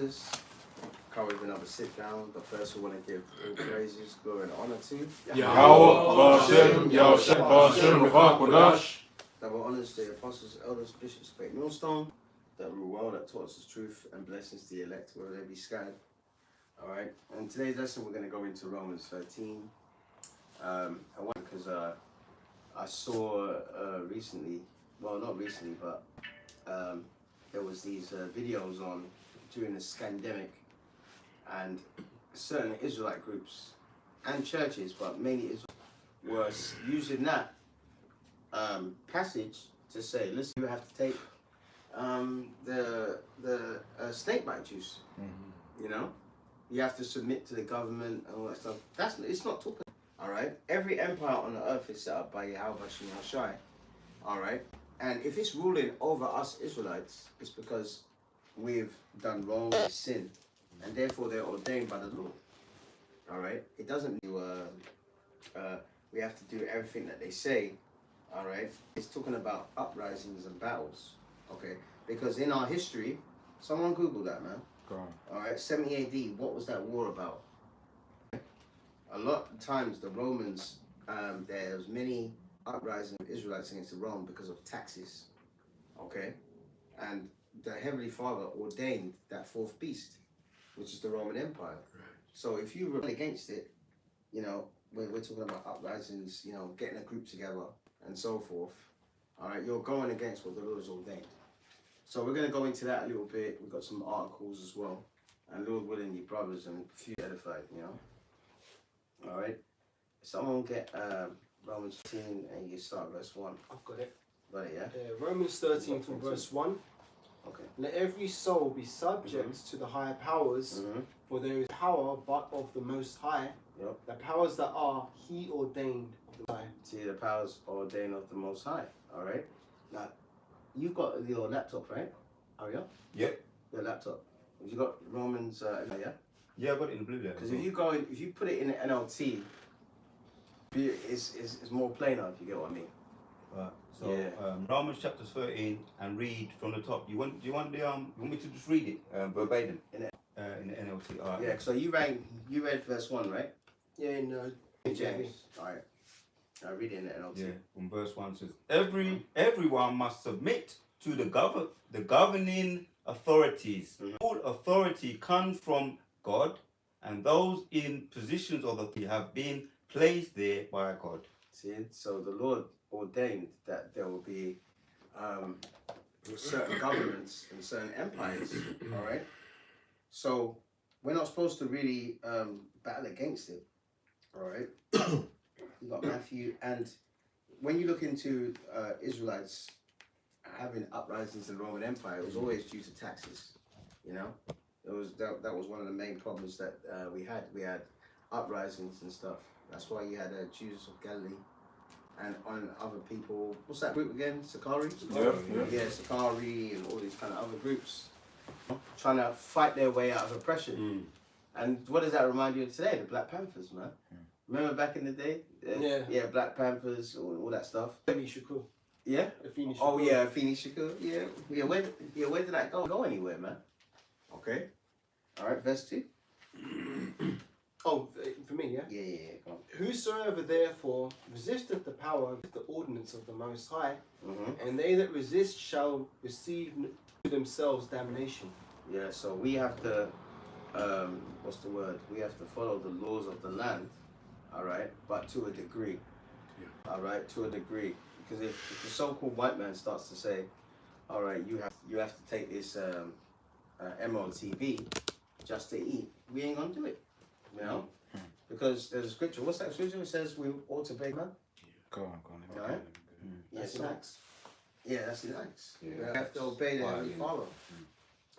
brothers. Come with another sit down, but first we want to give all praises, glory and honor to double honors to the apostles, elders, bishops, great millstone, that rule well, that taught us the truth, and blessings to the elect where they be scattered. Alright, and today's lesson we're going to go into Romans 13. Because I saw recently, well not recently, but there was these videos on during the scandemic, and certain Israelite groups and churches, but mainly Israel, were using that passage to say, listen, you have to take the snakebite juice. You know, you have to submit to the government and all that stuff. It's not talking. All right, every empire on the earth is set up by Yahweh Shem Shai. All right, and if it's ruling over us Israelites, it's because we've done wrong, we've sinned, and therefore they're ordained by the Lord. All right, it doesn't do. We have to do everything that they say. All right, it's talking about uprisings and battles. Okay, because in our history, someone Google that, man. Go on. All right, 70 AD. What was that war about? A lot of times the Romans, there was many uprisings of Israelites against the Rome because of taxes. Okay, and the Heavenly Father ordained that fourth beast, which is the Roman Empire. Right. So if you rebel against it, you know, we're talking about uprisings, you know, getting a group together and so forth. All right, you're going against what the Lord has ordained. So we're going to go into that a little bit. We've got some articles as well, and Lord willing, you brothers and a few edified, you know. All right, someone get Romans 13 and you start verse 1. I've got it. Got it, yeah? Romans 13 from verse 1. Okay. Let every soul be subject to the higher powers, for there is power but of the Most High. Yep. The powers that are He ordained of the High. See, the powers ordained of the Most High. All right. Now, you've got your laptop, right? Oh yeah. Yep. Your laptop. Have you got Romans? Yeah. Yeah, I got it in the blue letter. Because if you put it in the NLT, it's more plainer. If you get what I mean. So yeah. Romans chapter 13 and read from the top. You want me to just read it verbatim in the NLT? All right. Yeah. So you read verse 1, right? Yeah, in James. All right. I read it in the NLT. Yeah. From verse 1 says, everyone must submit to the governing authorities. All authority comes from God, and those in positions of authority have been placed there by God. See, so the Lord ordained that there will be certain governments and certain empires. All right. So we're not supposed to really battle against it. All right. You got Matthew, and when you look into Israelites having uprisings in the Roman Empire, it was always due to taxes. You know, that was one of the main problems that we had. We had uprisings and stuff. That's why you had Jews of Galilee and on other people. What's that group again? Sakari? Yeah, Sakari and all these kind of other groups trying to fight their way out of oppression. And what does that remind you of today? The Black Panthers, man. Remember back in the day? Yeah, Black Panthers, all that stuff. Afeni Shakur. Yeah? Afeni Shakur. Oh yeah, Afeni Shakur. Yeah. Where did that go anywhere, man? Okay. All right, verse 2. Oh, for me, yeah? Yeah, go on. Whosoever therefore resisteth the power of the ordinance of the Most High, and they that resist shall receive to themselves damnation. Yeah, so we have to, what's the word? We have to follow the laws of the land, all right? But to a degree, all right? To a degree. Because if the so-called white man starts to say, all right, you have to take this MOTB just to eat, we ain't gonna do it, you know? Because there's a scripture. What's that scripture? It says we ought to pay, man. Go on. All right? That's nice. Yeah, that's nice. Yeah, we have to obey that and follow.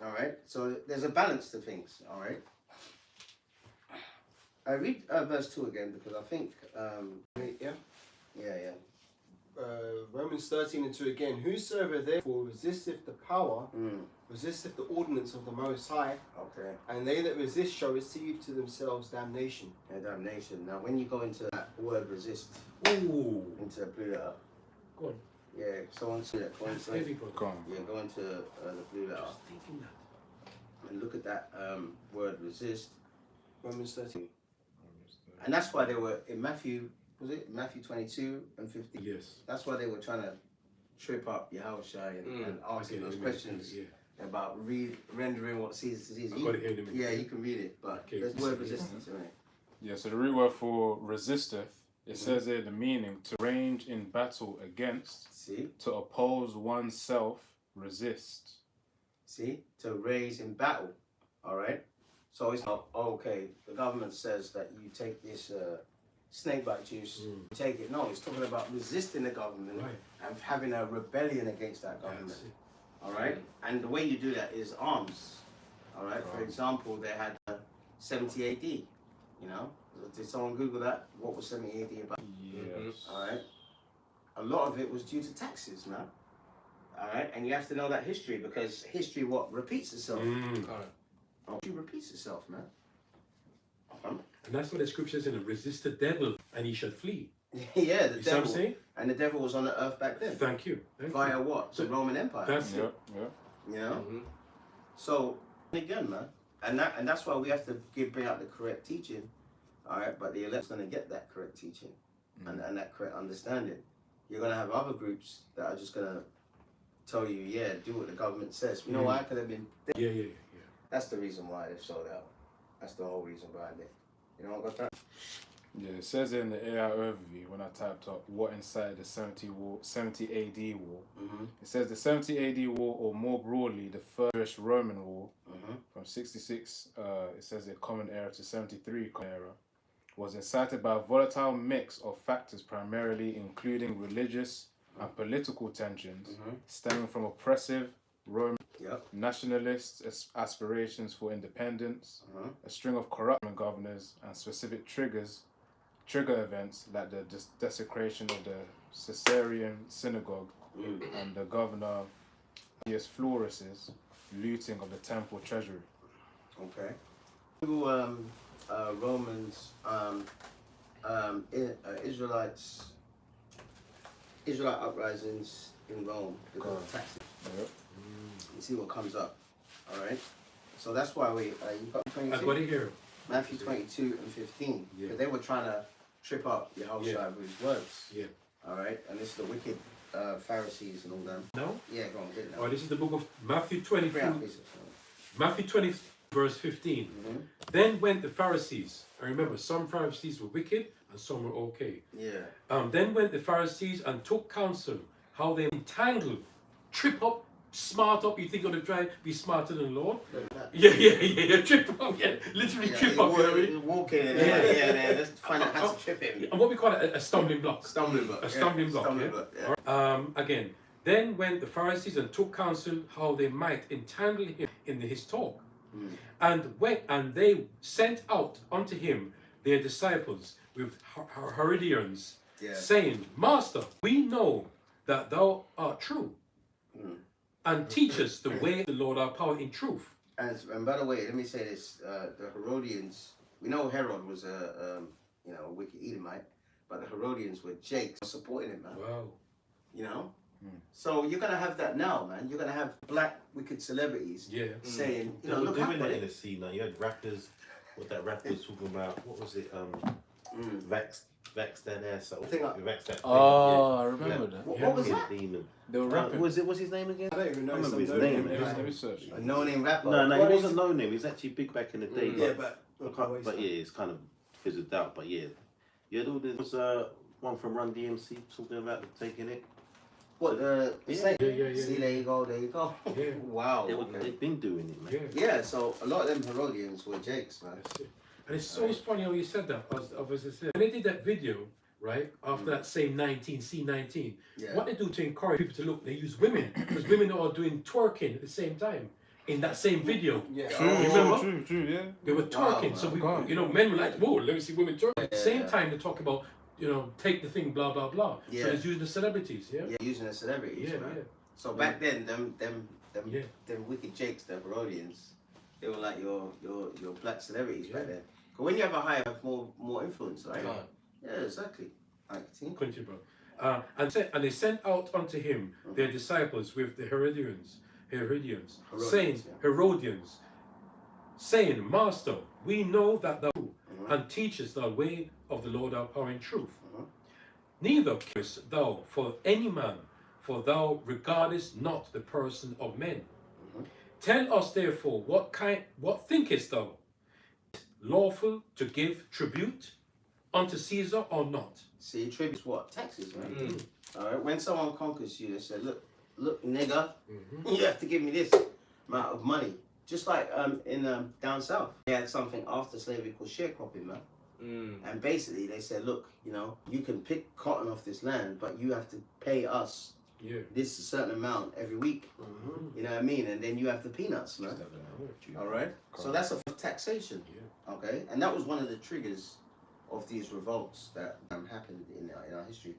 All right? So there's a balance to things, all right? I read verse 2 again because I think... Yeah. Romans 13 and 2 again. Whosoever therefore resisteth the power, resisteth the ordinance of the Most High, and they that resist shall receive to themselves damnation. Yeah, damnation. Now, when you go into that word resist, into the blue letter. Go on. Yeah, someone see that. Go on. Go on. Yeah, go into the blue letter. Just thinking that. and look at that word resist. Romans 13. And that's why they were in Matthew, was it Matthew 22 and 15? Yes. That's why they were trying to trip up Yahushua and ask him those questions about rendering what Caesar to Caesar. You can read it, but there's word resistance in it. Yeah, so the root word for resisteth, it says there the meaning to range in battle against, See? to oppose oneself, resist. See? To raise in battle. Alright? So it's not, okay, the government says that you take this snakebite juice, you take it. No, it's talking about resisting the government and having a rebellion against that government. Alright? And the way you do that is arms. Alright? For example, they had 70 AD. You know? Did someone Google that? What was 70 AD about? Yes. Alright? A lot of it was due to taxes, man. Alright? And you have to know that history, because history repeats itself. History repeats itself, man. And that's what the scripture says, resist the devil and he shall flee. Yeah, the You see what I'm devil. saying? And the devil was on the earth back then. Thank you. Via what? The Roman Empire. That's it. You know? So, again, man. And that's why we have to bring out the correct teaching. Alright? But the elect's going to get that correct teaching and that correct understanding. You're going to have other groups that are just going to tell you, yeah, do what the government says. You know why? Because they've been... Yeah. That's the reason why they've sold out. That's the whole reason behind it. You know what, Godfrey? Yeah, it says in the AI overview, when I typed up what incited the 70 AD war, it says the 70 AD war, or more broadly, the First Roman War, from 66, it says the Common Era to 73 Common Era, was incited by a volatile mix of factors, primarily including religious and political tensions, stemming from oppressive Roman nationalist aspirations for independence, a string of corrupt governors, and specific trigger events like the desecration of the Caesarean synagogue and the governor Florus's looting of the temple treasury. Okay. Romans, Israelite uprisings in Rome because of taxes. You see what comes up. All right. So that's why you got 22. I got it here. Matthew 22 and 15. Yeah. Because they were trying to trip up Yahushua with his words. Yeah. All right. And this is the wicked Pharisees and all them. No? Yeah, go on, get it now. Oh, this is the book of Matthew 22. Matthew 20, verse 15. Then went the Pharisees. I remember some Pharisees were wicked and some were okay. Yeah. Then went the Pharisees and took counsel how they entangle, trip up, smart up. You think you're going to try to be smarter than the Lord? Yeah. Trip up, literally trip up. Walking in there, let's find out how to trip him. And what we call it, a stumbling block. A stumbling block. Again, then went the Pharisees and took counsel how they might entangle him in his talk. And they sent out unto him their disciples with Herodians, saying, Master, we know that thou art true, and teach us the way of the Lord our power in truth. And by the way, let me say this: the Herodians. We know Herod was a wicked Edomite, but the Herodians were Jakes supporting him, man. Wow. You know. So you're gonna have that now, man. You're gonna have black wicked celebrities saying, you know, look doing that in the scene now. You had rappers. What that rapper was talking about? What was it? Vex that there. So Vex that. I remember that. What was that? Demon. They were rapping. What's his name again? I don't even know. I remember his some name. Let me search. A no-name rapper. No, he wasn't no name. He was actually big back in the day. Yeah, but it's kind of fizzled out. But yeah, there was one from Run DMC talking about taking it. What Yeah. See, there you go. Yeah. Wow. They've been doing it, man. Yeah. So a lot of them Herodians were Jakes, man. That's it. And it's so funny how you said that. As I said, when they did that video, right, after that same C19, what they do to encourage people to look, they use women, because women are doing twerking at the same time in that same video. Yeah. True, yeah. They were twerking, so men were like, whoa, let me see women twerking. At the same time, they talk about, take the thing, blah blah blah. Yeah. So it's using the celebrities, Using the celebrities, man. Yeah. So back then, them wicked Jakes, the Herodians, they were like your black celebrities back then. But when you have a higher, have more influence, right? Yeah, exactly. Continue, bro. And they sent out unto him their disciples with the Herodians, saying, saying, Master, we know that thou and teachest the way of the Lord our power in truth. Neither carest thou for any man, for thou regardest not the person of men. Tell us therefore, what thinkest thou? Lawful to give tribute unto Caesar or not? See, tribute is what? Taxes, man. All right. When someone conquers you, they say, look, nigga, you have to give me this amount of money. Just like in down south, they had something after slavery called sharecropping, man. And basically, they said, look, you know, you can pick cotton off this land, but you have to pay us this certain amount every week. You know what I mean? And then you have the peanuts, man. All right. So that's a taxation. Okay. And that was one of the triggers of these revolts that happened in our history.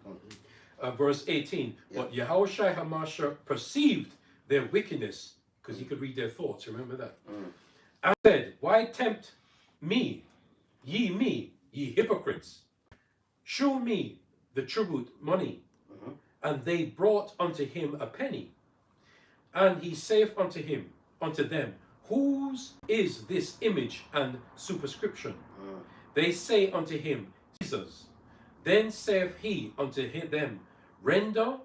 Verse 18. But Yahushua Hamashiach perceived their wickedness, because he could read their thoughts. Remember that? And said, why tempt me, ye hypocrites? Show me the tribute money. And they brought unto him a penny. And he saith unto them, whose is this image and superscription? They say unto him, Caesar's. Then saith he unto them, render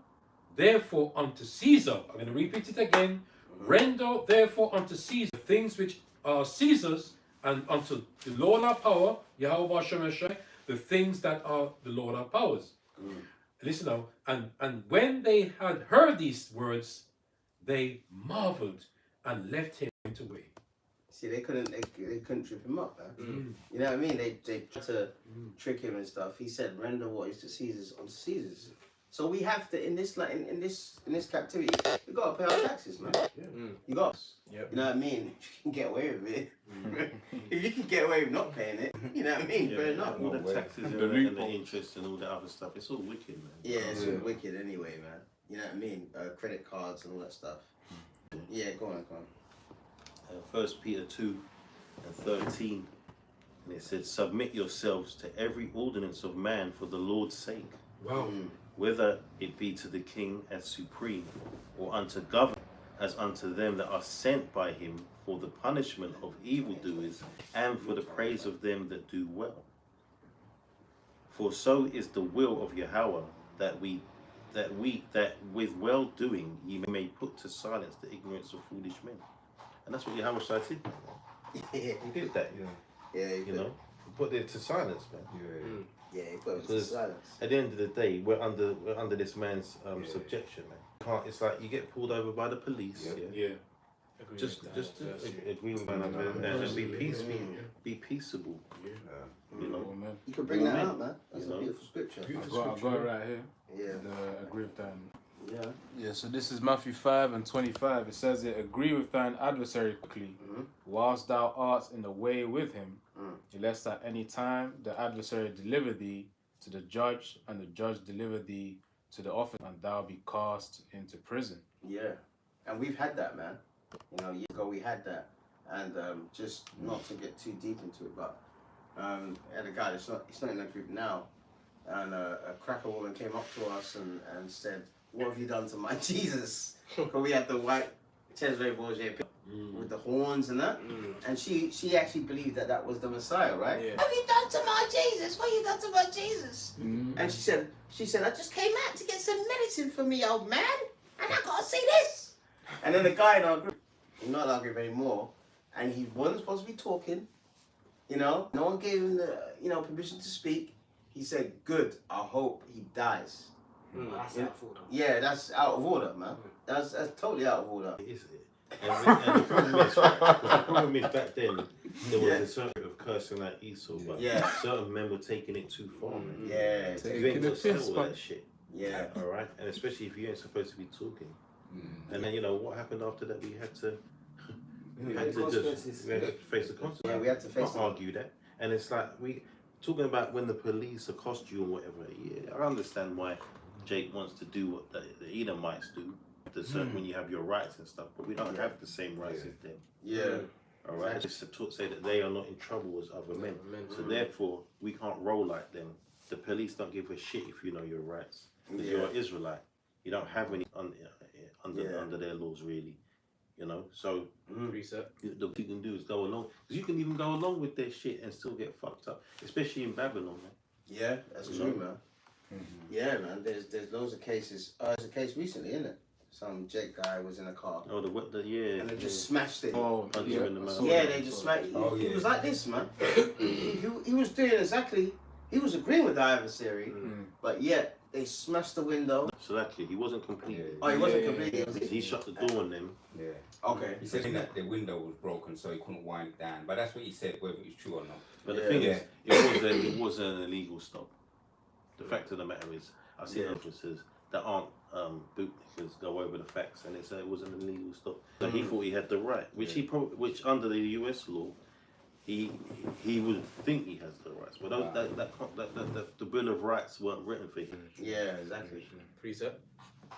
therefore unto Caesar. I'm going to repeat it again. Render therefore unto Caesar things which are Caesar's, and unto the Lord our power, Yahweh Shemeshai, the things that are the Lord our powers. Listen now. And when they had heard these words, they marveled and left him away. See, they couldn't trip him up, man. You know what I mean? They tried to trick him and stuff. He said, render what is to Caesar's unto Caesar's. So we have to, in this captivity, we got to pay our taxes, man. You got, you know what I mean? If you can get away with it, if you can get away with not paying it, you know what I mean? Fair enough. All the taxes and the interest and all that other stuff, it's all wicked, man. Yeah, it's all wicked anyway, man. You know what I mean? Credit cards and all that stuff. Yeah, go on. 1 Peter 2 and 13, and it said, submit yourselves to every ordinance of man for the Lord's sake. Wow. Whether it be to the king as supreme, or unto government as unto them that are sent by him for the punishment of evildoers, and for the praise of them that do well. For so is the will of Yahweh, that with well doing ye may put to silence the ignorance of foolish men. And that's what Yahweh said. Yeah, He did that, you know. Put it to silence, man. Yeah, he put it to silence. At the end of the day, we're under this man's subjection, man. It's like you get pulled over by the police. Just agree with one another and be peaceable. You know, you can bring that out, man. That's a beautiful scripture. I've got it right here. Yeah. Agree with that. Yeah. So this is Matthew 5 and 25. It says it, agree with thine adversary quickly, whilst thou art in the way with him, lest at any time the adversary deliver thee to the judge, and the judge deliver thee to the officer, and thou be cast into prison. Yeah. And we've had that, man. You know, years ago we had that. And just not to get too deep into it, but I had a guy he's not in that group now, and a cracker woman came up to us and said, what have you done to my Jesus? Because we had the white Cesare Borgia with the horns and that. And she actually believed that was the Messiah, right? Yeah. What have you done to my Jesus? What have you done to my Jesus? And she said, I just came out to get some medicine for me, old man, and I gotta see this. And then the guy in our group, he's not in our group anymore, and he wasn't supposed to be talking, you know, no one gave him the, permission to speak. He said, good, I hope he dies. That's out of order. Yeah, that's out of order, man. That's totally out of order. Is it? And the problem is, back then there was a certain of cursing like Esau, but certain men were taking it too far. Man. Yeah, you ain't got to settle that shit. Yeah, all right, and especially if you ain't supposed to be talking. And then what happened after that? We had to face the consequences. Yeah, we had to face. Not argue that, and it's like we talking about when the police accost you and whatever. Yeah, I understand why Jake wants to do what the Edomites do, when you have your rights and stuff, but we don't have the same rights as them. Yeah. All right. Just to say that they are not in trouble as other men. So therefore, we can't roll like them. The police don't give a shit if you know your rights. Because you're an Israelite. You don't have any under their laws really. You know, so Reset. what you can do is go along, because you can even go along with their shit and still get fucked up, especially in Babylon, man. Yeah, that's true, man. Yeah, man. There's loads of cases. There's a case recently, isn't it? Some jet guy was in a car Oh, yeah. and they just smashed it. Oh, Punch yeah. him in the mouth. Yeah, they just smashed. Oh, He yeah. was like this, man. he was doing exactly. He was agreeing with the adversary, but yet they smashed the window. So actually, he wasn't completed. Oh, he wasn't completely. He shut the door on them. Yeah. Okay. He said that the window was broken, so he couldn't wind it down. But that's what he said, whether it's true or not. But the Yeah. thing is, it was an illegal stop. The fact of the matter is, I've seen officers that aren't bootlickers go over the facts, and they say it was an illegal stop. So he thought he had the right, which under the U.S. law, he would think he has the rights. But the Bill of Rights weren't written for him. Yeah, exactly. Reset.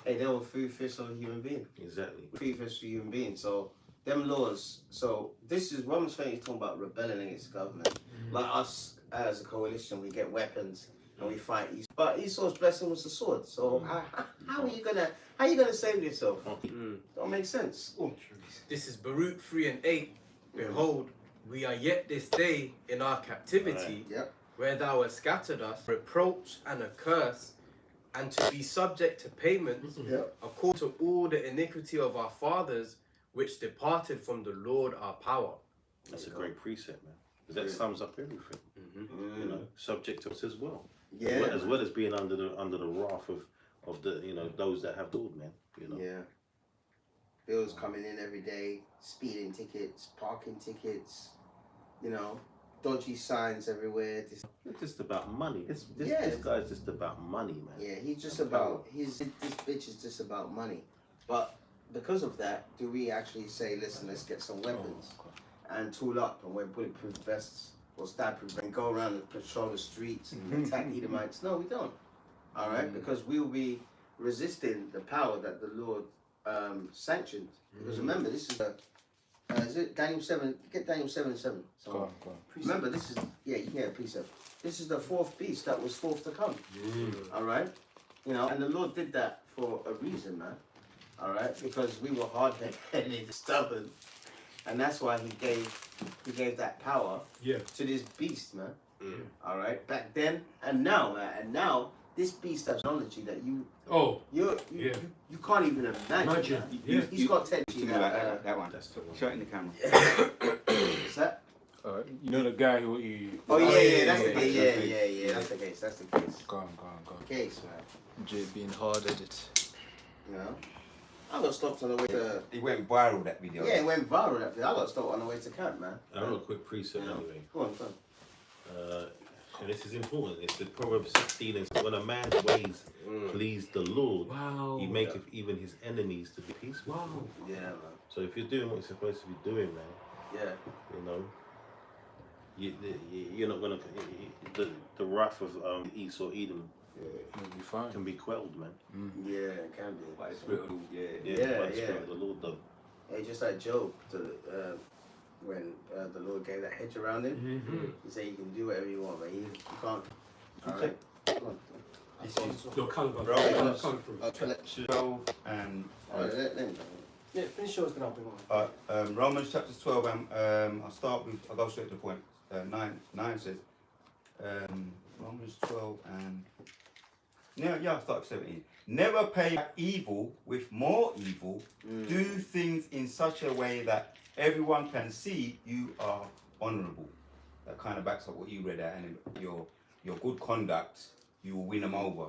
Hey, they were food, fish, or human being. Exactly. Food, fish, or human being. So them laws. So this is Romans 20 is talking about rebelling against the government. Like us as a coalition, we get weapons and we fight Esau. But Esau's blessing was the sword. So how are you gonna save yourself? Don't make sense. This is Baruch 3:8. Behold, we are yet this day in our captivity, Yep. where thou hast scattered us, reproach and a curse, and to be subject to payment, Yep. according to all the iniquity of our fathers, which departed from the Lord our power. That's a great precept, man. Because that sums up everything. You know, subject to us as well. Yeah. As well as being under the wrath of the those that have Lord, man. You know. Yeah. Bills coming in every day, speeding tickets, parking tickets, dodgy signs everywhere. It's just about money. This Yeah. guy's just about money, man. Yeah, he's just about this bitch is just about money. But because of that, do we actually say, listen, let's get some weapons and tool up and wear bulletproof vests or stab-proof and go around and patrol the streets and attack Edomites? No, we don't. All right, because we will be resisting the power that the Lord sanctioned. Because remember, this is it Daniel 7? Get Daniel 7:7. So Go on. remember, this is you can get a precept. This is the fourth beast that was fourth to come. All right, and the Lord did that for a reason, man. All right, because we were hard-headed, stubborn, and that's why He gave that power to this beast, man. All right, back then and now, man, and now this beast has technology that you can't even imagine. Man. He's got technology That one. Show it in the camera. Is that? You know the guy who you... Oh yeah, that's the case. Yeah, that's the case. That's the case. Go on. Case, man. Jay being hard-headed. I got stopped on the way to. It went viral, that video. Yeah, it went viral. That video. I got stopped on the way to camp, man. I got a quick precept anyway. Go on. And this is important. It's the Proverbs 16. And when a man's ways please the Lord, he maketh even his enemies to be peaceful. Wow. Yeah, man. So if you're doing what you're supposed to be doing, man, Yeah. You're not gonna the wrath of Esau, Edom, You'll be fine. can be quelled, man. Yeah, it can be. By the Spirit of By the Spirit of the Lord, though. Hey, just like Job, when the Lord gave that hedge around him, he said you can do whatever you want, but you can't. All right. Come on. No, caliber. Romans Okay. 12 and Let me go. Yeah, finish yours, then I'll bring on. Romans chapter 12. I'll go straight to the point. 9 says, Romans 12 and I'll start with 17. Never pay back evil with more evil. Do things in such a way that everyone can see you are honourable. That kind of backs up what you read out, and your good conduct, you will win them over,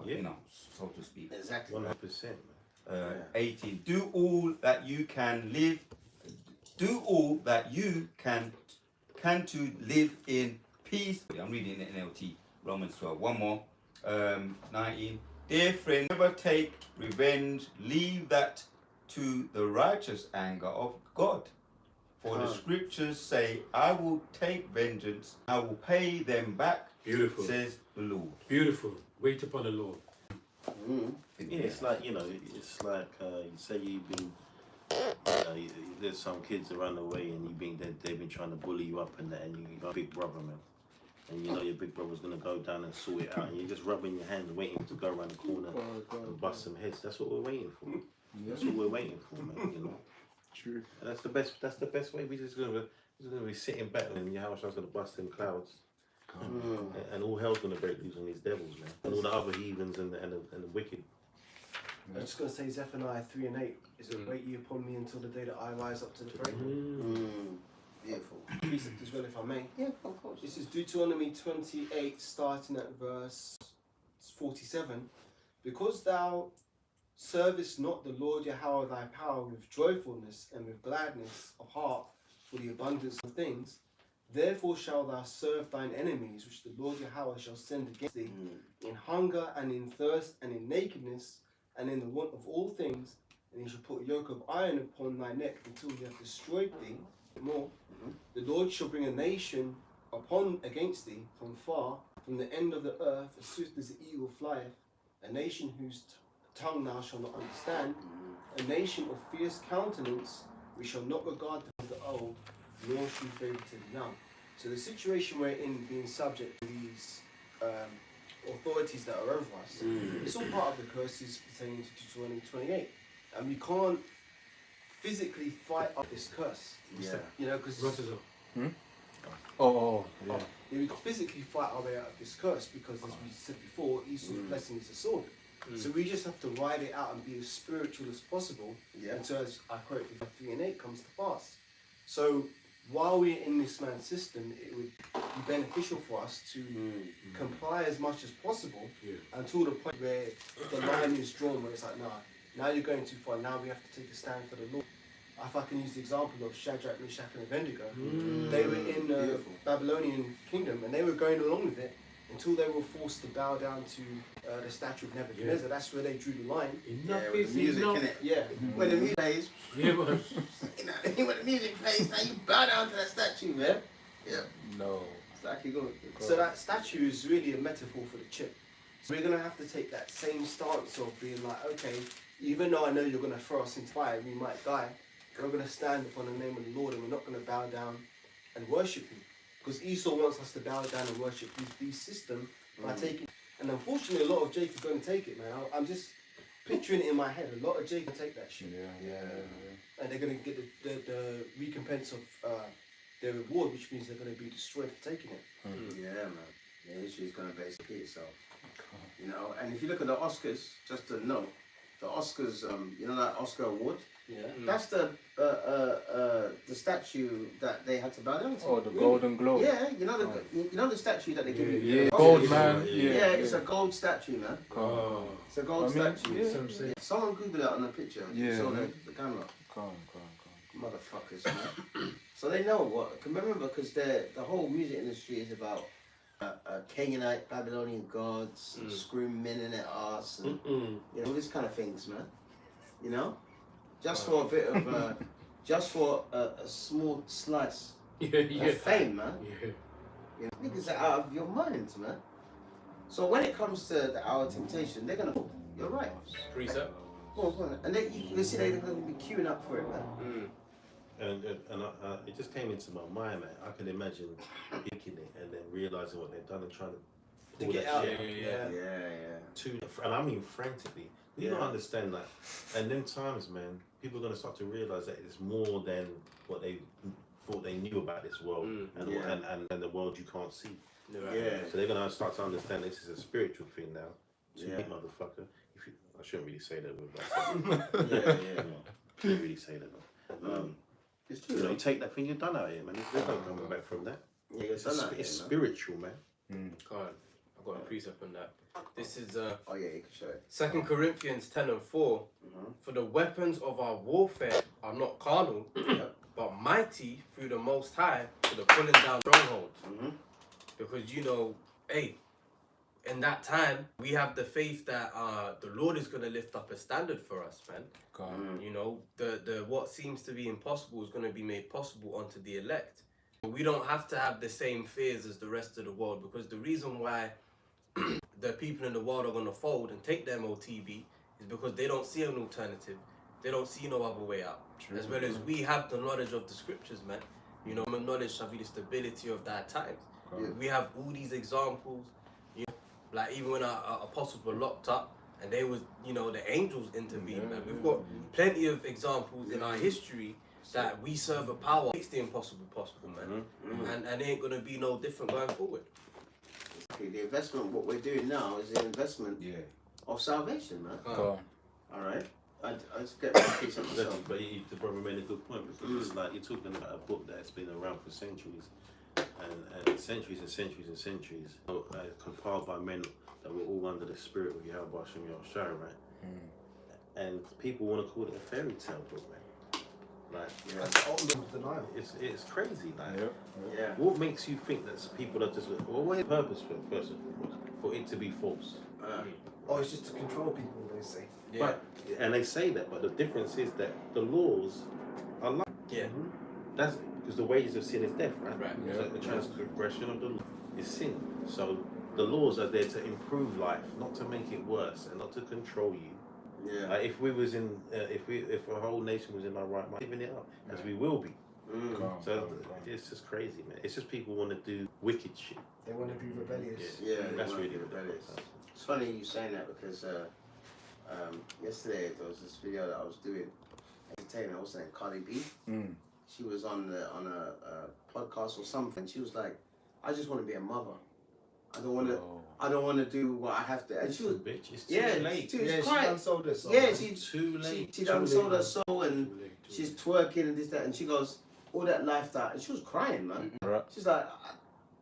so to speak. Exactly. 100%, man. 18. Do all that you can to live in peace. I'm reading the NLT, Romans 12. One more. 19. Dear friend, never take revenge. Leave that to the righteous anger of God. For the scriptures say, I will take vengeance. I will pay them back. Beautiful. Says the Lord. Beautiful. Wait upon the Lord. Yeah, it's like, you say you've been, there's some kids around the way and they've been trying to bully you up and that, and you got a big brother, man. And your big brother's going to go down and sort it out, and you're just rubbing your hands waiting to go around the corner and bust some heads. That's what we're waiting for. That's what we're waiting for, man, True. And that's the best. That's the best way. We're just gonna be sitting back, and Yahweh's gonna bust them clouds, and all hell's gonna break loose on these devils, man, and all the other heathens and the wicked. I'm just going to say Zephaniah 3:8 is a wait ye upon me until the day that I rise up to the break. Beautiful. Precept as well, if I may. Yeah, of course. This is Deuteronomy 28, starting at verse 47. Because thou servest not the Lord Yahweh thy power with joyfulness and with gladness of heart for the abundance of things, therefore shalt thou serve thine enemies, which the Lord Yahweh shall send against thee, in hunger and in thirst and in nakedness and in the want of all things, and he shall put a yoke of iron upon thy neck until he have destroyed thee. More, the Lord shall bring a nation against thee from far, from the end of the earth, as swift as the eagle flieth, a nation whose tongue thou shalt not understand, a nation of fierce countenance, we shall not regard them as the old, nor shew favour to the young. So the situation we're in, being subject to these authorities that are over us, it's all part of the curses pertaining to Deuteronomy 28, and we can't physically fight up this curse. Yeah. You know, because we can physically fight our way out of this curse because, as we said before, Esau's blessing is a sword. So we just have to ride it out and be as spiritual as possible until, as I quote, 3:8 comes to pass. So while we're in this man's system, it would be beneficial for us to comply as much as possible until the point where the line is drawn, where it's like, nah, now you're going too far. Now we have to take a stand for the Lord. If I can use the example of Shadrach, Meshach, and Abednego, they were in the Babylonian kingdom and they were going along with it until they were forced to bow down to the statue of Nebuchadnezzar. That's where they drew the line. Enough with the music, innit? Yeah. When the music plays, Yeah, but when the music plays, now you bow down to that statue, man. Yeah. No. Exactly good. So that statue is really a metaphor for the chip. So we're going to have to take that same stance of being like, okay, even though I know you're going to throw us into fire, we might die, we're going to stand upon the name of the Lord and we're not going to bow down and worship him. Because Esau wants us to bow down and worship his beast system by taking. And unfortunately, a lot of Jacob are going to take it, man. I'm just picturing it in my head. A lot of Jacob take that shit. And they're going to get the recompense of their reward, which means they're going to be destroyed for taking it. Yeah, man. The issue is going to basically itself. You know, and if you look at the Oscars, just to note, the Oscars, you know that Oscar award? Yeah. That's the statue that they had to bow down to. Oh, the Golden Globe. Yeah, you know the statue that they give you. Yeah, gold man. Yeah, it's a gold statue, man. Oh. It's a gold statue. Yeah. Someone Google it on the picture. Yeah. So the camera. Come. Motherfuckers, man. So they know what. Remember, because the whole music industry is about Canaanite, Babylonian gods, screaming men in their arse, and you know, all these kind of things, man. You know, just for a bit of, just for a small slice of fame, man. You know, niggas are out of your minds, man. So when it comes to the hour of temptation, they're gonna. You're right. Precept. Go on. And you see they're gonna be queuing up for it, man. And it just came into my mind, man. I can imagine picking it and then realizing what they've done and trying to get that out. shit and I mean frantically. You don't understand that. And them times, man, people are gonna start to realize that it's more than what they thought they knew about this world and the world you can't see. So they're gonna start to understand this is a spiritual thing now. So you motherfucker. I shouldn't really say that with that. I shouldn't really say that. It's true. You know, you take that thing, you're done out here, man. There's no coming back from that. Yeah, It's spiritual, man. God, I've got a precept on that. This is oh yeah, you can show it. 2 Corinthians 10:4. For the weapons of our warfare are not carnal, but mighty through the Most High to the pulling down strongholds. Because you know, hey, in that time we have the faith that the Lord is going to lift up a standard for us, man. You know, the what seems to be impossible is going to be made possible unto the elect. We don't have to have the same fears as the rest of the world, because the reason why the people in the world are going to fold and take their MOTB is because they don't see an alternative. They don't see no other way out. As well as we have the knowledge of the scriptures, man. You know, knowledge shall be the stability of that times. We have all these examples. You know, like even when our apostles were locked up and they was, you know, the angels intervened, man. We've got plenty of examples in our history that we serve a power makes the impossible possible, man. And it ain't gonna be no different going forward. Okay, the investment, what we're doing now is the investment of salvation, man. Go All right. I just get my piece of myself. But the brother made a good point, because it's like you're talking about a book that's been around for centuries, and centuries and centuries and centuries, compiled by men that were all under the spirit of Yahweh Hashem Yahushua, right? And people want to call it a fairy tale book, man. Like, That's ultimate denial. it's crazy, like. Yeah. What makes you think that people are just? Well, what's the purpose for it, first and foremost? For it to be false. Oh, it's just to control people, they say. Yeah. And they say that, but the difference is that the laws are like. Yeah. That's because the wages of sin is death, right? Right. So the transgression of the law is sin. So the laws are there to improve life, not to make it worse, and not to control you. Yeah. If we was in, if a whole nation was in our right mind, giving it up, as we will be. So it's just crazy, man. It's just people want to do wicked shit. They want to be rebellious. Yeah, that's they really wanna be rebellious. It's funny you saying that because yesterday there was this video that I was doing, entertaining. I was saying Cardi B. She was on a podcast or something. She was like, "I just want to be a mother. I don't want to. I don't want to do what I have to." And she was, bitch. It's too late. She was Yeah, she crying. done sold her soul. Yeah, she Too late. She done sold her soul and she's twerking and this that, and she goes all that lifestyle, and she was crying, man. Right. She's like,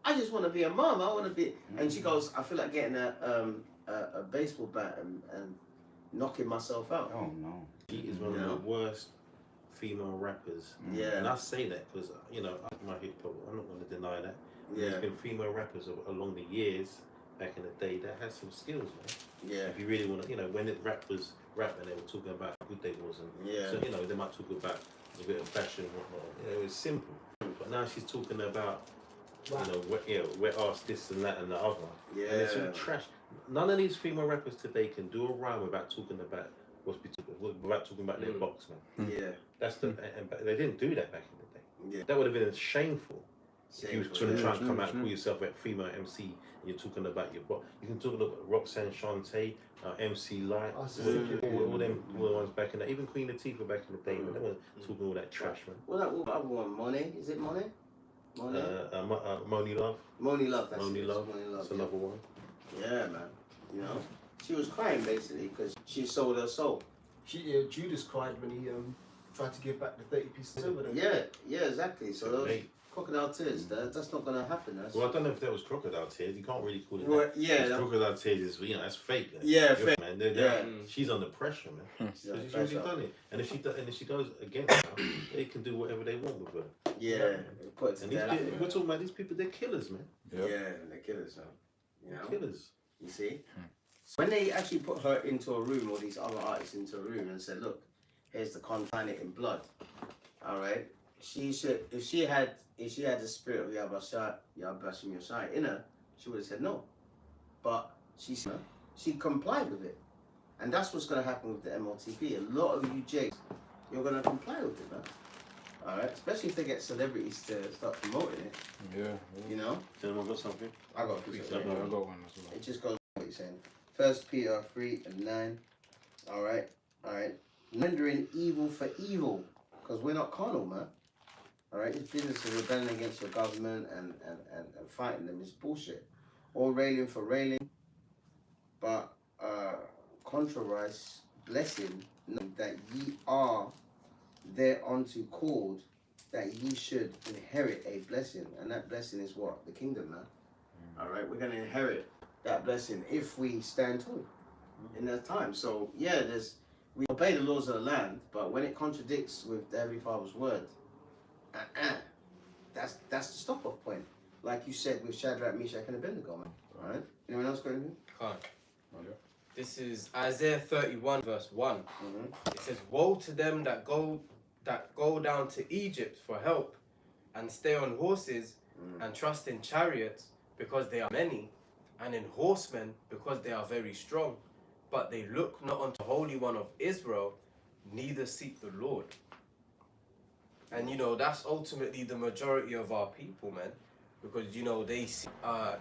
I just want to be a mom. I want to be, and she goes, I feel like getting a baseball bat and knocking myself out. Oh no. She is one of the worst female rappers. Yeah. And I say that because, you know, my hip hop, I'm not going to deny that. Yeah. There's been female rappers along the years, back in the day, that had some skills, man. Yeah. If you really want to, you know, when the rappers rap and they were talking about how good they was, and Yeah. so, you know, they might talk about a bit of fashion and whatnot. You know, it was simple. But now she's talking about, you know, wet ass this and that and the other. Yeah. And it's all trash. None of these female rappers today can do a rhyme without talking about without talking about their box, man. Yeah. That's the and they didn't do that back in the day. Yeah. That would have been shameful. If you was trying to try and true, come out and true. call yourself a female MC and you're talking about your box, you can talk about Roxanne Shante, MC Light, all them ones back in the even Queen Latifah back in the day, man. They weren't talking all that trash, man. What other one? Monet? Is it Monet? Monet? Moni Love. Moni Love. That's Moni it. Love. Moni Love. That's another one. Yeah, man. You know, she was crying basically because she sold her soul. Judas cried when he tried to give back the 30 pieces of silver. Yeah, exactly. So those crocodile tears, that's not gonna happen. That's Well, I don't know if that was crocodile tears. You can't really call it Well, that. yeah, Because that- crocodile tears is, you know, that's fake. Yeah, fake. Man. She's under pressure, man. She's under She's really pressure. done it. And if she goes against her, they can do whatever they want with her. Yeah, put it to And these death. people, we're talking about these people, they're killers, man. Yeah, they're killers, man. You know, Killers. you see. When they actually put her into a room, or these other artists into a room, and said, "Look, here's the content it in blood." All right, she should. If she had the spirit of Yahweh Yahweh in her, she would have said no. But she complied with it, and that's what's going to happen with the MLTP. A lot of you Jakes, you're going to comply with it, man. All right, especially if they get celebrities to start promoting it. Yeah. You know, Has anyone got something? I got a piece of I got one as well. It just goes what you're saying. 1 Peter 3:9. All right. Rendering evil for evil, because we're not carnal, man. All right. This business of rebelling against your government and fighting them is bullshit. All railing for railing, but contrarize blessing, knowing that ye are thereunto called, that ye should inherit a blessing, and that blessing is what? The kingdom, man. All right, we're gonna inherit that blessing if we stand tall in that time. So yeah, we obey the laws of the land, but when it contradicts with the Heavenly Father's word, that's the stop-off point. Like you said with Shadrach, Meshach, and Abednego, man. All right. Anyone else got anything? Khan. This is Isaiah 31 verse 1. It says, "Woe to them that go down to Egypt for help, and stay on horses, and trust in chariots, because they are many, and in horsemen, because they are very strong. But they look not unto the Holy One of Israel, neither seek the Lord." And you know, that's ultimately the majority of our people, man. Because, you know, they see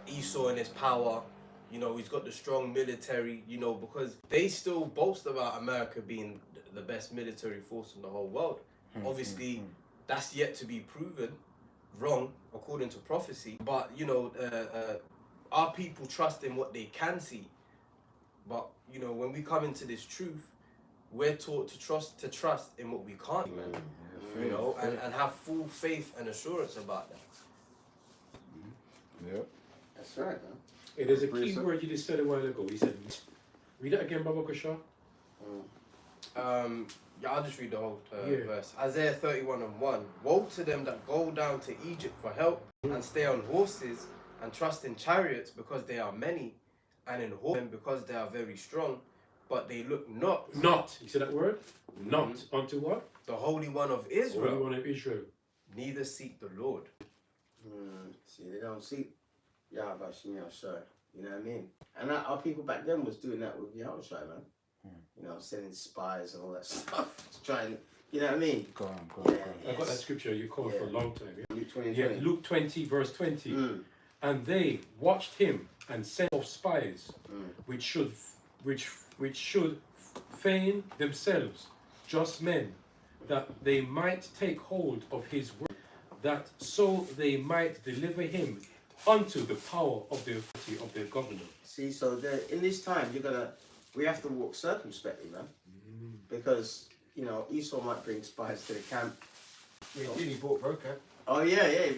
Esau in his power. You know, he's got the strong military, you know, because they still boast about America being the best military force in the whole world. Obviously, that's yet to be proven wrong according to prophecy. But you know, our people trust in what they can see. But you know, when we come into this truth, we're taught to trust in what we can't, man. You know, and have full faith and assurance about that. Yeah. That's right, man. It is a key word you just said a while ago. He said, read that again, Baba Kusha. Yeah, I'll just read the whole verse. Isaiah 31:1. Woe to them that go down to Egypt for help and stay on horses and trust in chariots because they are many, and in horsemen because they are very strong, but they look not. Not. You said that word? Not. Unto what? The Holy One of The Israel. Holy One of Israel. Neither seek the Lord. See, they don't see Yahweh Shai. You know what I mean? And our people back then was doing that with Yahweh Shai, man. You know, sending spies and all that stuff to try and, you know what I mean? Go on. I've got that scripture you covered for a long time. Yeah? Luke 20, Yeah, Luke 20, verse 20. And they watched him and sent off spies, which should feign themselves just men, that they might take hold of his word, that so they might deliver him unto the power of the authority of their governor. See, so in this time, we have to walk circumspectly, man. Because, you know, Esau might bring spies to the camp. Yeah, he bought Broker. Oh, yeah,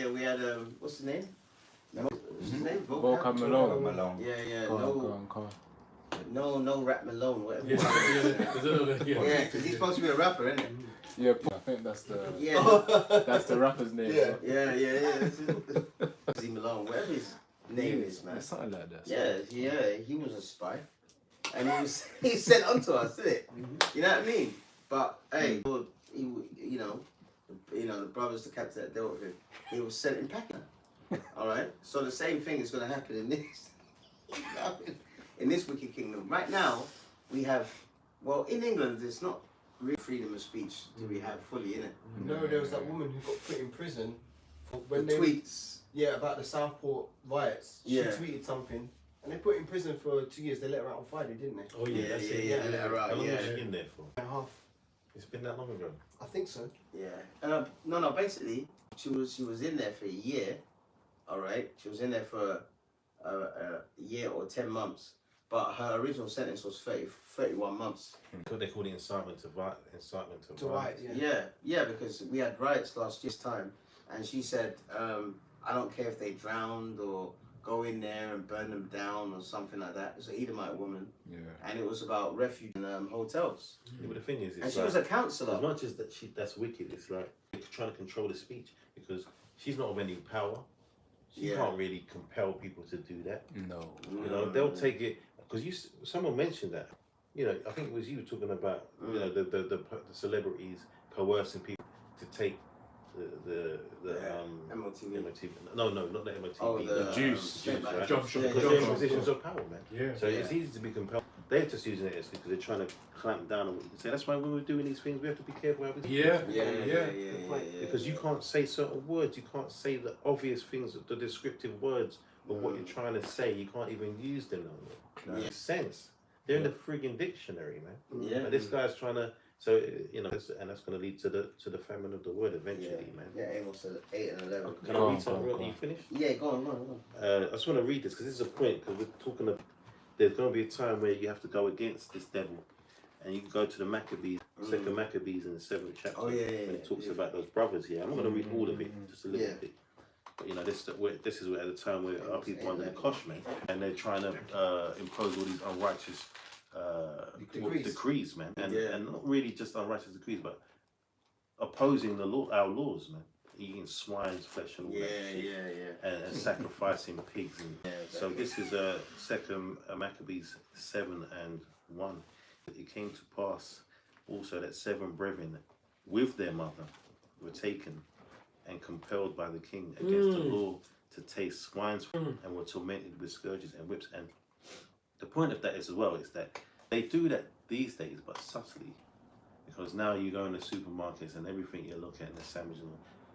we had, what's his name? What's his name? Volkan Malone. Yeah, Go on. no Rap Malone, whatever. Yeah, because he's supposed to be a rapper, isn't it? Yeah, I think that's the Yeah, that's the rapper's name. yeah. Z Malone, whatever his name is, man. Something like that. Yeah, he was a spy, and he sent onto us, didn't it? You know what I mean? But hey, you know, the brothers, the captain that dealt with him, he was sent in packing. All right, so the same thing is going to happen in this, in this wicked kingdom. Right now, we have, well, in England, it's not real freedom of speech do we have fully in it. No, there was that woman who got put in prison for when The tweets. Yeah, about the Southport riots. She Yeah. tweeted something, and they put her in prison for 2 years. They let her out on Friday, didn't they? Oh yeah, that's it. Yeah, let her out, How long yeah. was she in there for? And a half. It's been that long ago. I think so. Yeah. No. Basically, she was in there for a year. All right. She was in there for a year or 10 months, but her original sentence was 31 months. They called it incitement to violence. To riot, yeah. Yeah. Because we had riots last year's time, and she said, I don't care if they drowned or go in there and burn them down or something like that. It's an Edomite woman, and it was about refuge in hotels. Yeah, but the thing is, And it's she was a counsellor. as much as that's wicked, it's like they're trying to control the speech because she's not of any power. She can't really compel people to do that. No. You know, they'll take it because someone mentioned that. You know, I think it was you talking about you know the celebrities coercing people to take the MOTV. No, not the MOTV. Oh, the juice. Right? Jump shot. Because they're in positions of power, man. Yeah. So it's easy to be compelled. They're just using it because they're trying to clamp down on what you can say. That's why when we're doing these things, we have to be careful how we Yeah. because you can't say certain words. You can't say the obvious things, the descriptive words of what you're trying to say. You can't even use them no more. Makes sense. They're in the frigging dictionary, man. Yeah. But this guy's trying to. So you know, and that's going to lead to the famine of the word eventually, man. Yeah, Amos 8 and 11. Can I read something? Are you finished? Yeah, go on. I just want to read this because this is a point because we're talking of there's going to be a time where you have to go against this devil, and you can go to the Maccabees, Second Maccabees in the 7th chapter. Oh, yeah, when it talks about those brothers here. I'm not going to read all of it, just a little bit. But you know, this is at a time where our people are under the kosh, man, and they're trying to impose all these unrighteous decrees, man, and not really just unrighteous decrees, but opposing the law, our laws, man. Eating swine's flesh and all that shit. And sacrificing pigs. And, so this is Second Maccabees 7:1. It came to pass also that 7 brethren with their mother were taken and compelled by the king against the law to taste swine's flesh and were tormented with scourges and whips. And the point of that is as well is that they do that these days, but subtly, because now you go in the supermarkets and everything you look at in the sandwiches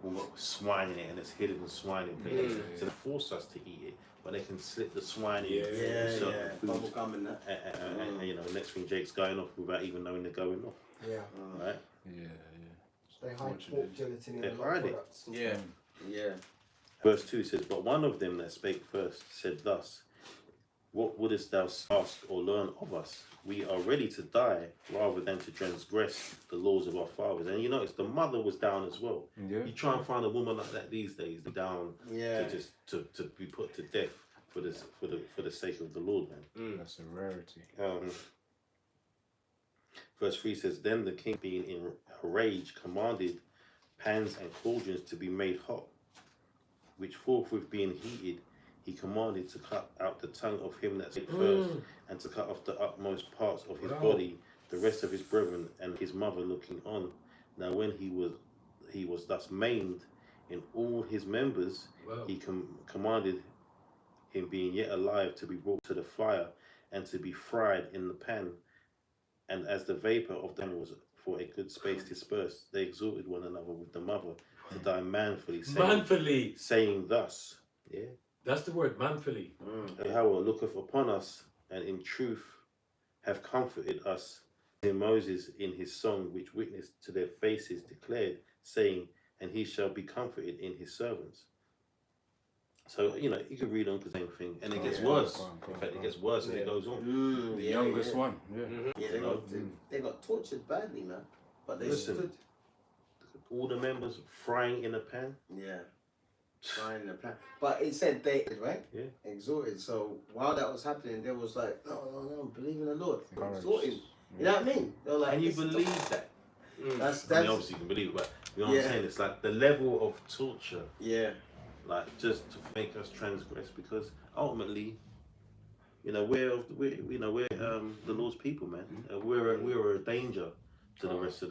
all got swine in it and it's hidden swine in places. So they force us to eat it, but they can slip the swine in certain foods. Bubblegum and that. And you know, the next thing Jake's going off without even knowing they're going off. Yeah. Right? Yeah. They hide pork gelatin in They a lot of hide it. products. Yeah. Yeah. Verse 2 says, But one of them that spake first said thus, What wouldest thou ask or learn of us? We are ready to die rather than to transgress the laws of our fathers. And you notice the mother was down as well. Yeah. You try and find a woman like that these days, they're down Yeah. to just to be put to death for the sake of the Lord, man. That's a rarity. Verse 3 says, Then the king, being in a rage, commanded pans and cauldrons to be made hot, which forthwith being heated, he commanded to cut out the tongue of him that spake first, and to cut off the utmost parts of his body, the rest of his brethren and his mother looking on. Now when he was thus maimed in all his members, he commanded him, being yet alive, to be brought to the fire and to be fried in the pan. And as the vapor of them was for a good space dispersed, they exhorted one another with the mother to die manfully, saying thus, yeah, That's the word, manfully. Yahweh looketh upon us, and in truth have comforted us. And Moses in his song, which witnessed to their faces, declared, saying, And he shall be comforted in his servants. So, you know, you can read on the same thing, and it gets worse. In fact, it gets worse as it goes on. The youngest one. Yeah. Yeah, they got tortured badly, man. But they stood. All the members frying in a pan. Yeah. Frying in a pan. But it said they, right? Yeah. Exhorted. So while that was happening, they was like, no, believe in the Lord. Encouraged. Exhorting. You know what I mean? They were like, Can you this is believe that? That's I mean, obviously you can believe it, but you know what I'm saying? It's like the level of torture, yeah. like just to make us transgress, because ultimately, you know, we're the Lord's people, man. We're a danger to the rest of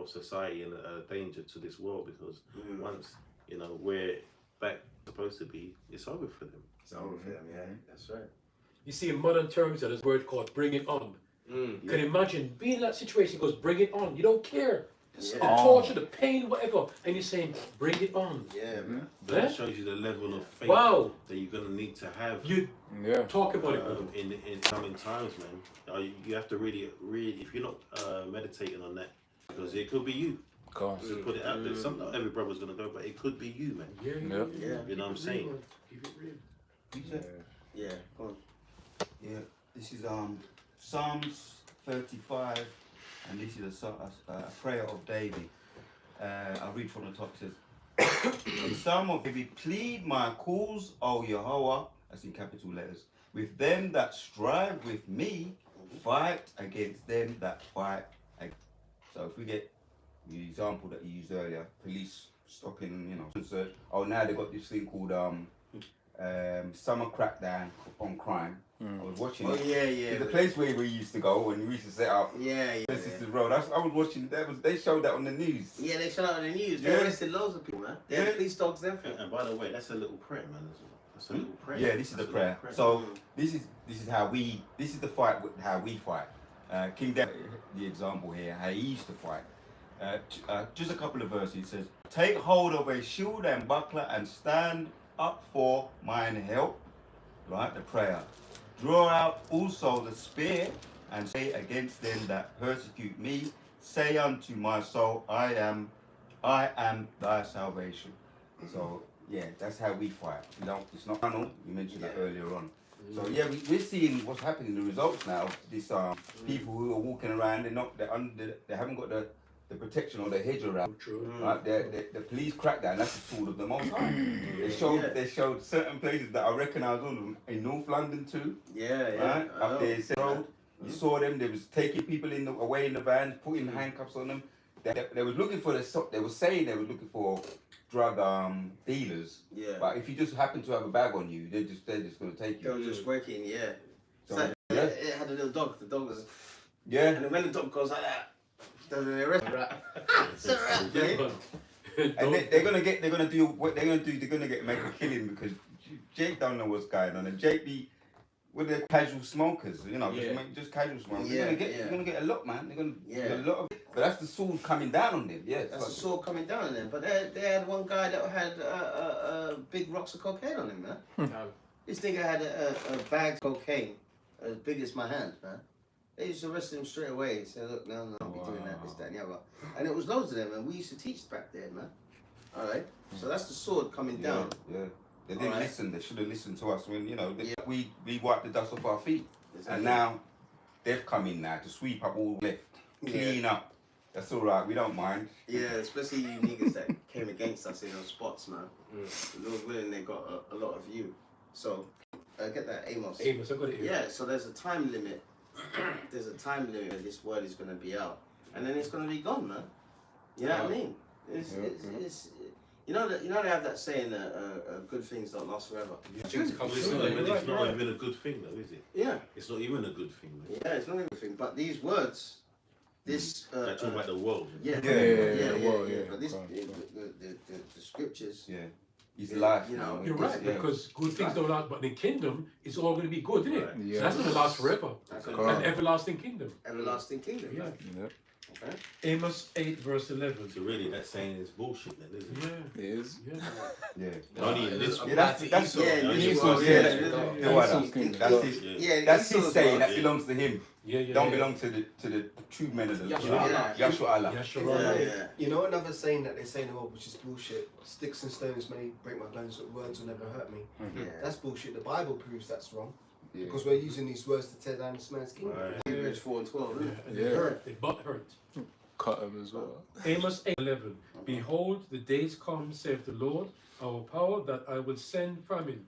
society, and a danger to this world, because once, you know, we're back supposed to be, it's over for them. It's over for them, yeah. That's right. You see, in modern terms, there's a word called bring it on. You can imagine being in that situation, goes, bring it on. You don't care. The torture, the pain, whatever. And you're saying, bring it on. Yeah, man. But that shows you the level of faith that you're going to need to have. You talk about it. In coming times, man. You have to really, if you're not meditating on that, because it could be you. Just put it out there. Not every brother's going to go, but it could be you, man. Yeah. You know what I'm saying? Keep it real. Yeah. Go on. Yeah, this is Psalms 35, and this is a prayer of David. I'll read from the top. It says, In Psalm of David, plead my cause, O Yahweh, that's in capital letters, with them that strive with me, fight against them that fight against. So if we get the example that you used earlier, police stopping, you know, search. Oh, now they've got this thing called summer crackdown on crime. I was watching it. Yeah. It's the place where we used to go when we used to set up. This is the road. I was watching. They showed that on the news. Yeah, they showed out on the news. They arrested loads of people, man. They had police dogs there. And by the way, that's a little prayer, man. That's a little prayer. Yeah, this is the prayer. So this is how we. This is the fight. How we fight. King David, the example here, how he used to fight. Just a couple of verses. It says, "Take hold of a shield and buckler and stand up for mine help." Right, the prayer. Draw out also the spear and say against them that persecute me, say unto my soul, I am thy salvation. So yeah, that's how we fight. You know, it's not carnal. You mentioned that earlier on. So yeah, we're seeing what's happening. The results now. This people who are walking around, they haven't got the protection or the hedge around. Right? The police crackdown, that's the sword of the Most High. They showed certain places that I recognise all of them in North London too. Right? Up there, road. You saw them. They was taking people away in the vans, putting handcuffs on them. They was looking for they were saying they were looking for drug dealers. But if you just happen to have a bag on you, they're just going to take you. They were just working. So, like, it had a little dog. The dog was. Yeah. And when the dog goes like that. And they're gonna make a killing, because Jake don't know what's going on, and Jake be with the casual smokers, you know, just casual smokers. You're gonna get a lot, man. They're gonna get a lot of it. But that's the sword coming down on them. Yeah, that's the sword coming down on them. But they had one guy that had big rocks of cocaine on him, man. This nigga had a bag of cocaine as big as my hand, man. They just arrested him straight away and said, look, no, I'll be doing that, this, that, and the other. And it was loads of them, and we used to teach back then, man. All right? So that's the sword coming down. Yeah. They didn't Alright. listen. They should have listened to us when, you know, we wiped the dust off our feet. Exactly. And now they've come in now to sweep up all left, clean up. That's all right. We don't mind. Yeah, especially you niggas that came against us in those spots, man. Lord willing, they got a lot of you. So, get that, Amos. Amos, I got it here. Yeah, so there's a time limit. There's a time limit where this word is going to be out. And then it's going to be gone, man. You know what I mean? It's you know they have that saying that good things don't last forever. Things come It's soon. not even a good thing, though, is it? Yeah. It's not even a good thing. Though. Yeah, it's not everything. But these words, this... They're talking about the world. Yeah, Yeah. But this, the scriptures... Yeah. It's life. You know, You're right, because good things don't last, but in the kingdom, it's all going to be good, isn't it? Right. Yeah. So that's going to last forever. That's An everlasting kingdom. everlasting kingdom. Yeah. Right? Yeah. Okay. Amos 8 verse 11. So really, that saying is bullshit, then, isn't it? Yeah. It is. Yeah. Yeah. Only in this. Yeah, that's Yeah, Esau's, yeah, that's his Esau's saying. God. That belongs to him. Yeah. Don't belong to the true men of the Lord. Yahshua. Yahshua Allah. Yahshua. Yeah. You know another saying that they say in the world, which is bullshit. Sticks and stones may break my bones, but words will never hurt me. Yeah. That's bullshit. The Bible proves that's wrong Yeah. because we're using these words to tear down this man's kingdom. Right. Hebrews 4 and 12. Yeah. Isn't it? And Yeah. they hurt. They butt hurt. Cut them as well. Amos 8:11. Behold, the days come, saith the Lord, our power, that I will send famine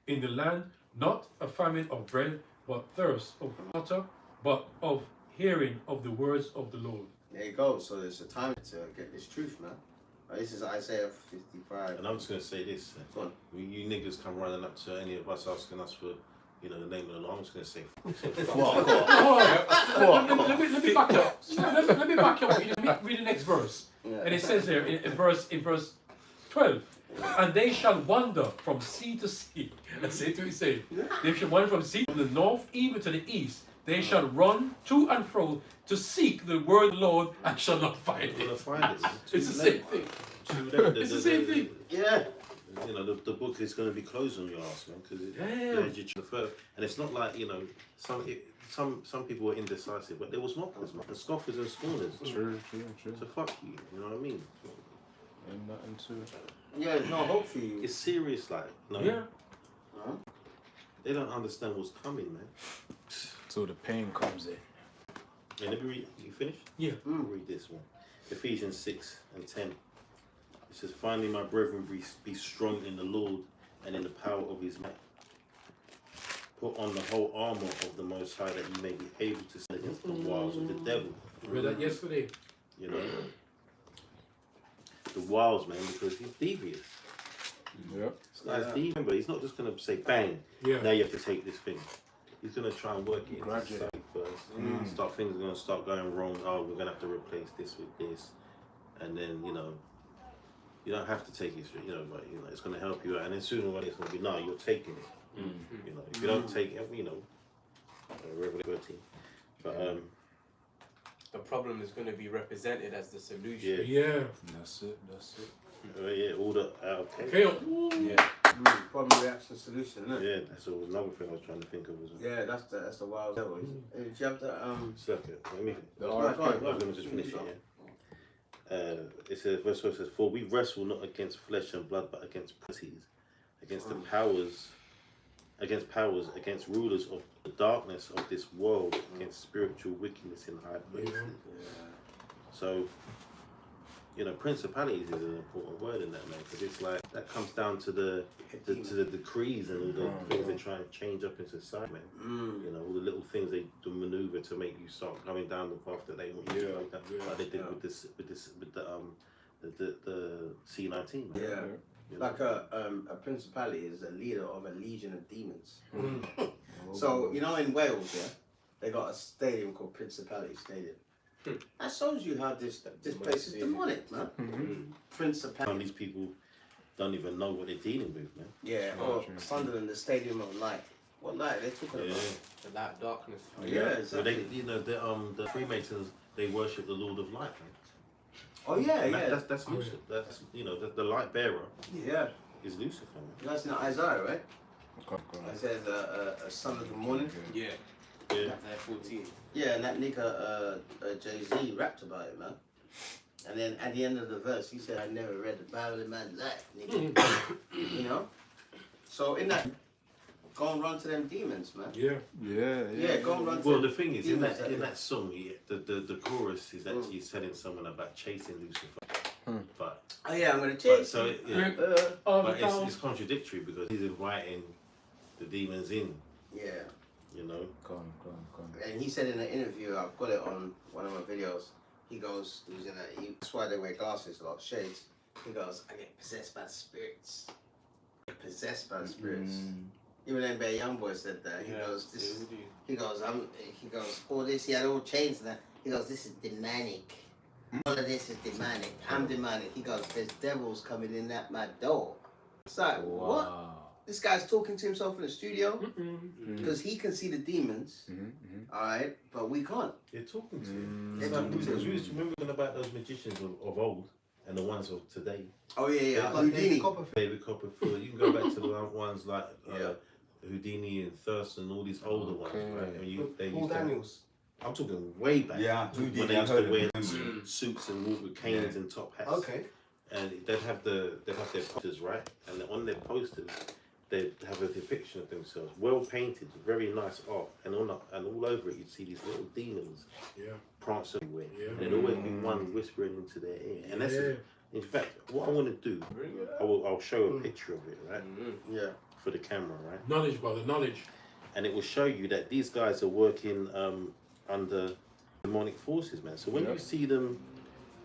in the land, not a famine of bread, but thirst of water, but of hearing of the words of the Lord. There you go. So there's a time to get this truth, man. This is Isaiah 55. And I'm just gonna say this: Go on. when you niggas come running up to any of us asking us for, you know, the name of the Lord, I'm just gonna say, Let me back up. Let me back up. Let me read the next verse. Yeah. And it says there in verse 12, and they shall wander from sea to sea. That's it. What he said. They shall wander from sea from the north even to the east. They shall run to and fro to seek the word of the Lord and shall not find I'm gonna it. find it. It's the same thing. It's the same thing. Yeah. You know, the book is going to be closed on your ass, man, because Yeah. and it's not like, you know, some people were indecisive, but there was mockers, man, and scoffers and scorners. True. So fuck you, you know what I mean? Ain't nothing to. Yeah, there's no hope for you. It's serious, like, no, Yeah. they don't understand what's coming, man. Till the pain comes in. And let me read. You finished? Yeah. Read this one. Ephesians 6 and 10. It says, "Finally, my brethren, be strong in the Lord and in the power of His might. Put on the whole armor of the Most High, that you may be able to stand against the wiles of the devil." Read that yesterday. You know, the wiles, man, because he's devious. Yep. This guy's devious, but he's not just gonna say bang. Yeah. Now you have to take this thing. He's gonna try and work it into Graduate. society first. Things are gonna start going wrong. Oh, we're gonna have to replace this with this, and then you know, you don't have to take it. You know, but you know, it's gonna help you out. And then sooner or later, it's gonna be no, you're taking it. You know, if you don't take it, you know, Revelation 13. But The problem is going to be represented as the solution. Yeah. That's it. yeah, all the okay. Okay. Yeah. Problem, reaction, solution, isn't it? Yeah, that's another thing I was trying to think of as well. Yeah, that's the wild devil. Do you have the Circuit. Let me Right. just finish it. Yeah. It says, verse 4 says, "For we wrestle not against flesh and blood, but against principalities, against the powers, against rulers of the darkness of this world, against spiritual wickedness in high places." So, you know, principalities is an important word in that, man, because it's like that comes down to the decrees and all the things they try and change up in society, man. You know, all the little things they do maneuver to make you start going down the path that they want you to go down, like they did with the C-19. Man. Yeah. You know? Like a principality is a leader of a legion of demons. So you know in Wales, yeah, they got a stadium called Principality Stadium. That shows you how this place is demonic, man. Some Principality. of these people don't even know what they're dealing with, man. Yeah. Or Sunderland, the Stadium of Light. What light are they talking Yeah. about? The light darkness. Yeah, So exactly. they, you know, the Freemasons, they worship the Lord of Light, man. Oh yeah, And yeah. that's Lucifer. That's, you know, the light bearer Yeah. is Lucifer, man. That's in Isaiah, right? Okay. It says a son of the morning. Yeah. Yeah. Isaiah 14. Yeah, and that nigga Jay-Z rapped about it, man. And then at the end of the verse, he said, "I never read the Bible in my life, nigga." You know. So in that, go and run to them demons, man. Yeah. Go and run to Well, them the thing is, in demons that song, the chorus is actually telling someone about chasing Lucifer. But Oh yeah, I'm gonna chase. so you. but it's contradictory because he's inviting the demons in. Yeah. You know. Go on. And he said in an interview, I've got it on one of my videos. He goes, that's why they wear glasses, a lot of shades. He goes, I get possessed by the spirits. Possessed by the spirits. Even then, Bear Young Boy said that. He goes, this. He goes, all this. He had all chains and that. He goes, this is demonic. All of this is demonic. I'm demonic. He goes, there's devils coming in at my door. It's like, what? This guy's talking to himself in the studio because he can see the demons, all right, but we can't. They're talking to him. They're talking to him. You remember about those magicians of old and the ones of today? Oh yeah, Like Houdini. David Copperfield. David Copperfield. You can go back to the ones like Houdini and Thurston, all these older ones, right? And they Paul used to, Daniels. I'm talking way back. Yeah, when Houdini, they I used heard to wear of him. suits and walk with canes and top hats. Okay. And they'd have their posters, right? And on their posters, they'd have a depiction of themselves, well painted, very nice art, and all over it you'd see these little demons prancing everywhere. And there'd always be one whispering into their ear. And that's in fact what I want to do. I'll show a picture of it, right? Yeah. For the camera, right? Knowledge, brother, knowledge. And it will show you that these guys are working under demonic forces, man. So when you see them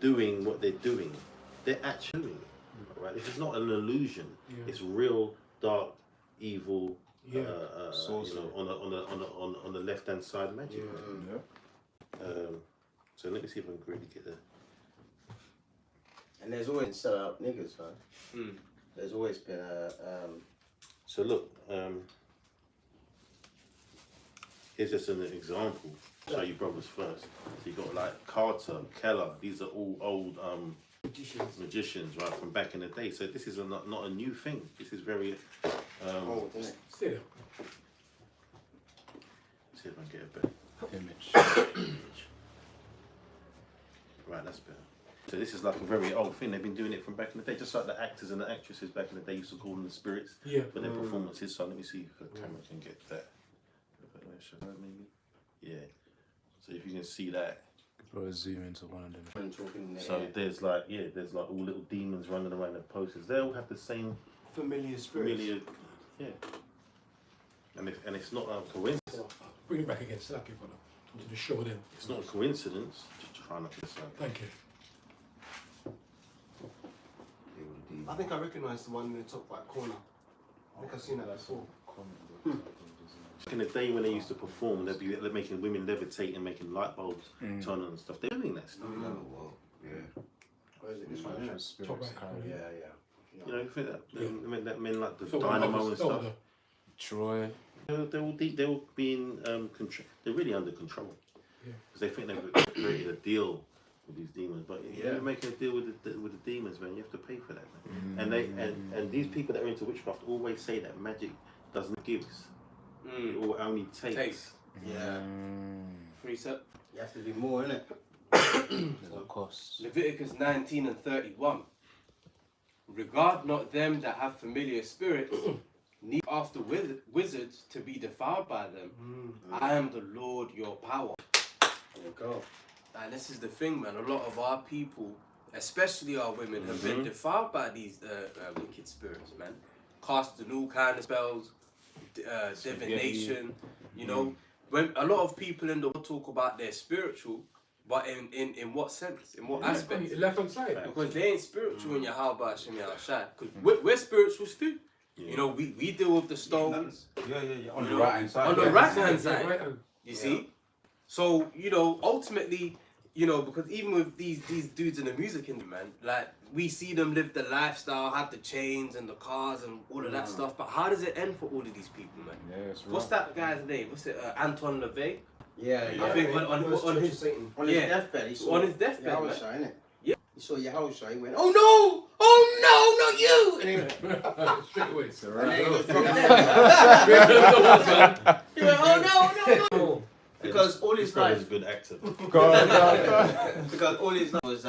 doing what they're doing, they're actually doing it, right? This is not an illusion. It's real dark, evil, you know, on the left hand side magic. So let me see if I can really get there. And there's always been sell out niggas, man. There's always been a. So look, here's just an example. Show you brothers first. So you got like Carter, Keller. These are all old magicians, right, from back in the day. So this is not a new thing. This is very old, isn't it? See them. see if I can get a better Image. Right, that's better. So this is like a very old thing. They've been doing it from back in the day, just like the actors and the actresses back in the day used to call them the spirits for their performances. So let me see if the camera can get that. Maybe. Yeah. So if you can see that. Or zoom into one of them. So there's like all little demons running around the posters. They all have the same Familiar spirits. yeah. And it's not a coincidence. Bring it back again, slap you, brother. To the show them. It's not a coincidence. Just try not to decide. Thank you. I think I recognise the one in the top right corner. I think I've seen that before. In the day when they used to perform, they're making women levitate and making light bulbs turn on and stuff. They're doing that stuff. Where is it? This one, isn't it? Top right. Yeah. You know, you think that men like the Dynamo and stuff. Troy. They're all being they're really under control because they think they've created a deal with these demons. But you're making a deal with the demons, man. You have to pay for that, man. And these people that are into witchcraft always say that magic doesn't give. It will only takes. Yeah. Precept. You have to do more, innit? Of course. Leviticus 19 and 31. Regard not them that have familiar spirits, neither after wizards to be defiled by them. I am the Lord your power. There you go. And this is the thing, man. A lot of our people, especially our women, have been defiled by these wicked spirits, man. Casting all kind of spells, divination. You know, when a lot of people in the world talk about they're spiritual, but in what sense? In what aspect? Left hand side. Because they ain't spiritual in your how about Shemi outside. Because we're spirituals too. You know, we deal with the stones. Yeah. On the right hand side. On the right hand side. Right hand. You see? So, you know, ultimately, you know, because even with these dudes in the music industry, man, like, we see them live the lifestyle, have the chains and the cars and all of that stuff, but how does it end for all of these people, man? Yeah, it's What's that guy's name? What's it? Anton LaVey? Yeah. I think on his Satan. His deathbed, he saw on his deathbed, man. Yahusha, innit? Yeah. He saw Yahusha, he went, oh no, not you! And he went, Straight away. and then he was from there. He went, oh no. his This brother's life, a good actor. because all his life was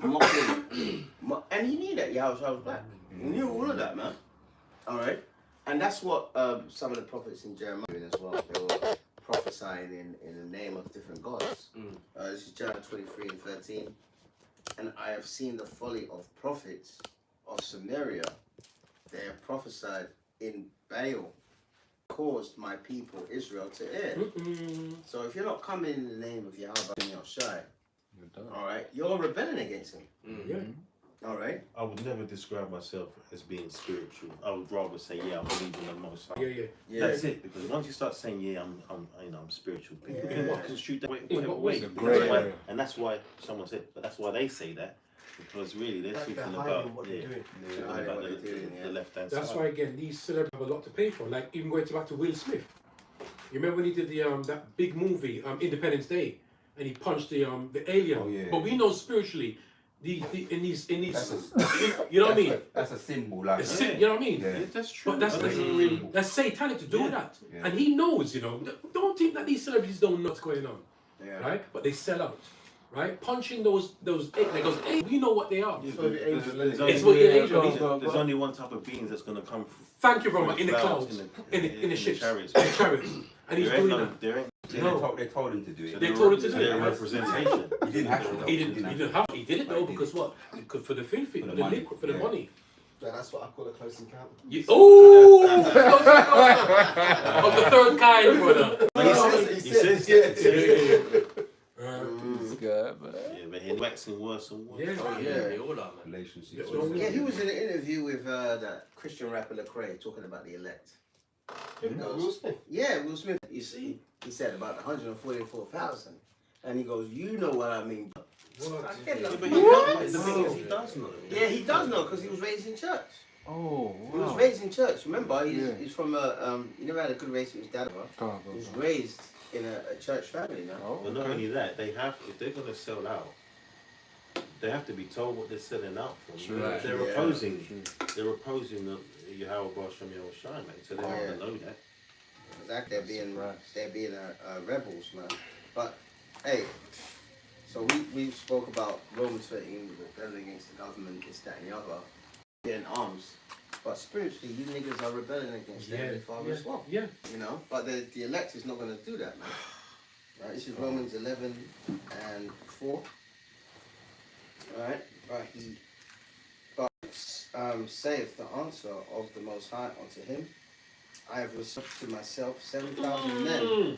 mocking, and he knew that Yahushua was black. He knew all of that, man. All right, and that's what some of the prophets in Jeremiah did as well. They were prophesying in the name of different gods. This is Jeremiah 23:13. And I have seen the folly of prophets of Samaria. They have prophesied in Baal, caused my people Israel to err. So if you're not coming in the name of Yahweh and you're shy, all right, you're rebelling against him. All right. I would never describe myself as being spiritual. I would rather say, yeah, I believe in the Most High. That's it. Because once you start saying, yeah, I'm spiritual, people can walk and shoot that way. And that's why someone said, but that's why they say that, because really they're talking about the left hand side. That's why again these celebrities have a lot to pay for. Like even going back to Will Smith. You remember when he did the that big movie Independence Day, and he punched the alien. Oh, yeah. But we know spiritually. In these, you know what I mean? That's a symbol, like you know what I mean? Yeah, that's true. But that's satanic to do that, and he knows. You know, don't think that these celebrities don't know what's going on, right? But they sell out, right? Punching those we know what they are. There's only one type of beings that's going to come. Thank you, Roma. In the clouds, in the ships, in the chariots, and he's doing that. They told him to do it. They told him to do it. Their representation. He didn't have to. He didn't have. He did it though because what? For the filthy, for the liquid, for the money. Yeah, that's what I call a close encounter. Of the third kind, brother. He says Yeah, but he's waxing worse and worse. They all are, man. Relationships. Yeah, he was in an interview with that Christian rapper Lecrae talking about the elect. Will Smith. Yeah, Will Smith. You see, he said about 144,000, and he goes, "You know what I mean." But the thing is, he does know. Yeah, he does know because he was raised in church. Oh, wow. He was raised in church. Remember, he's from a he never had a good race with his dad. He was raised in a church family now. But not only that, they have, if they're going to sell out, they have to be told what they're selling out for. True. Right. They're opposing the Yahweh Shem Shai, mate. So they have to know that. Exactly, they're being rebels, man. But hey, so we spoke about Romans 13, rebelling against the government, this, that, and the other, in arms. But spiritually, you niggas are rebelling against their Father as well. Yeah. You know, but the elect is not going to do that, man. Right? This is Romans 11:4. Right? But saith the answer of the Most High unto him, I have reserved to myself 7,000 men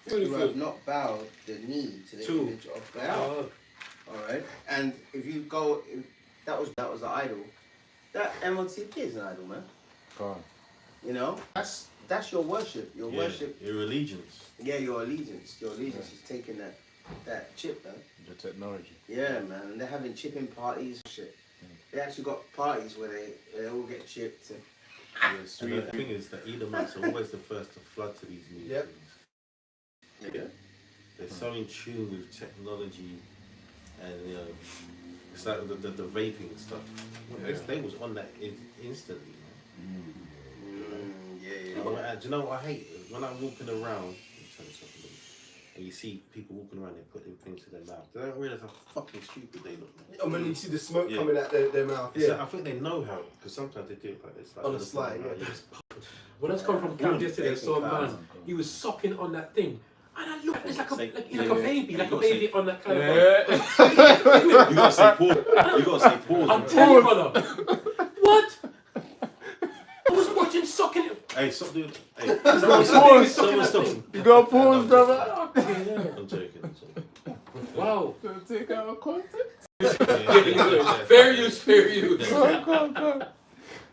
who have not bowed the knee to the image of Baal. All right, and if you go, that was the idol. That MLTP is an idol, man. You know, that's your worship. Your worship. Your allegiance. Yeah, your allegiance. Your allegiance is taking that chip, man. The technology. Yeah, man. And they're having chipping parties. Shit. They actually got parties where they all get chipped. And the thing is that Edomites are always the first to flood to these new things. Yeah. They're so in tune with technology, and you know, it's like the vaping stuff. They was on that instantly, man. Do you know what I hate? When I'm walking around, and you see people walking around, they put them things to their mouth. They don't realise how fucking stupid they look. And when you see the smoke coming out their mouth, So I think they know how, because sometimes they do it like this. Like on the slide, When I was coming from camp yesterday, I saw a man, he was sucking on that thing. And I looked, it's like a baby on that kind of You gotta say pause. You gotta say pause. I'm telling you, brother. What? I was watching sucking it. Hey, stop doing. Hey, Someone stop. You got pause, brother. I'm joking. Wow. Don't take out of context. Fair use. Go.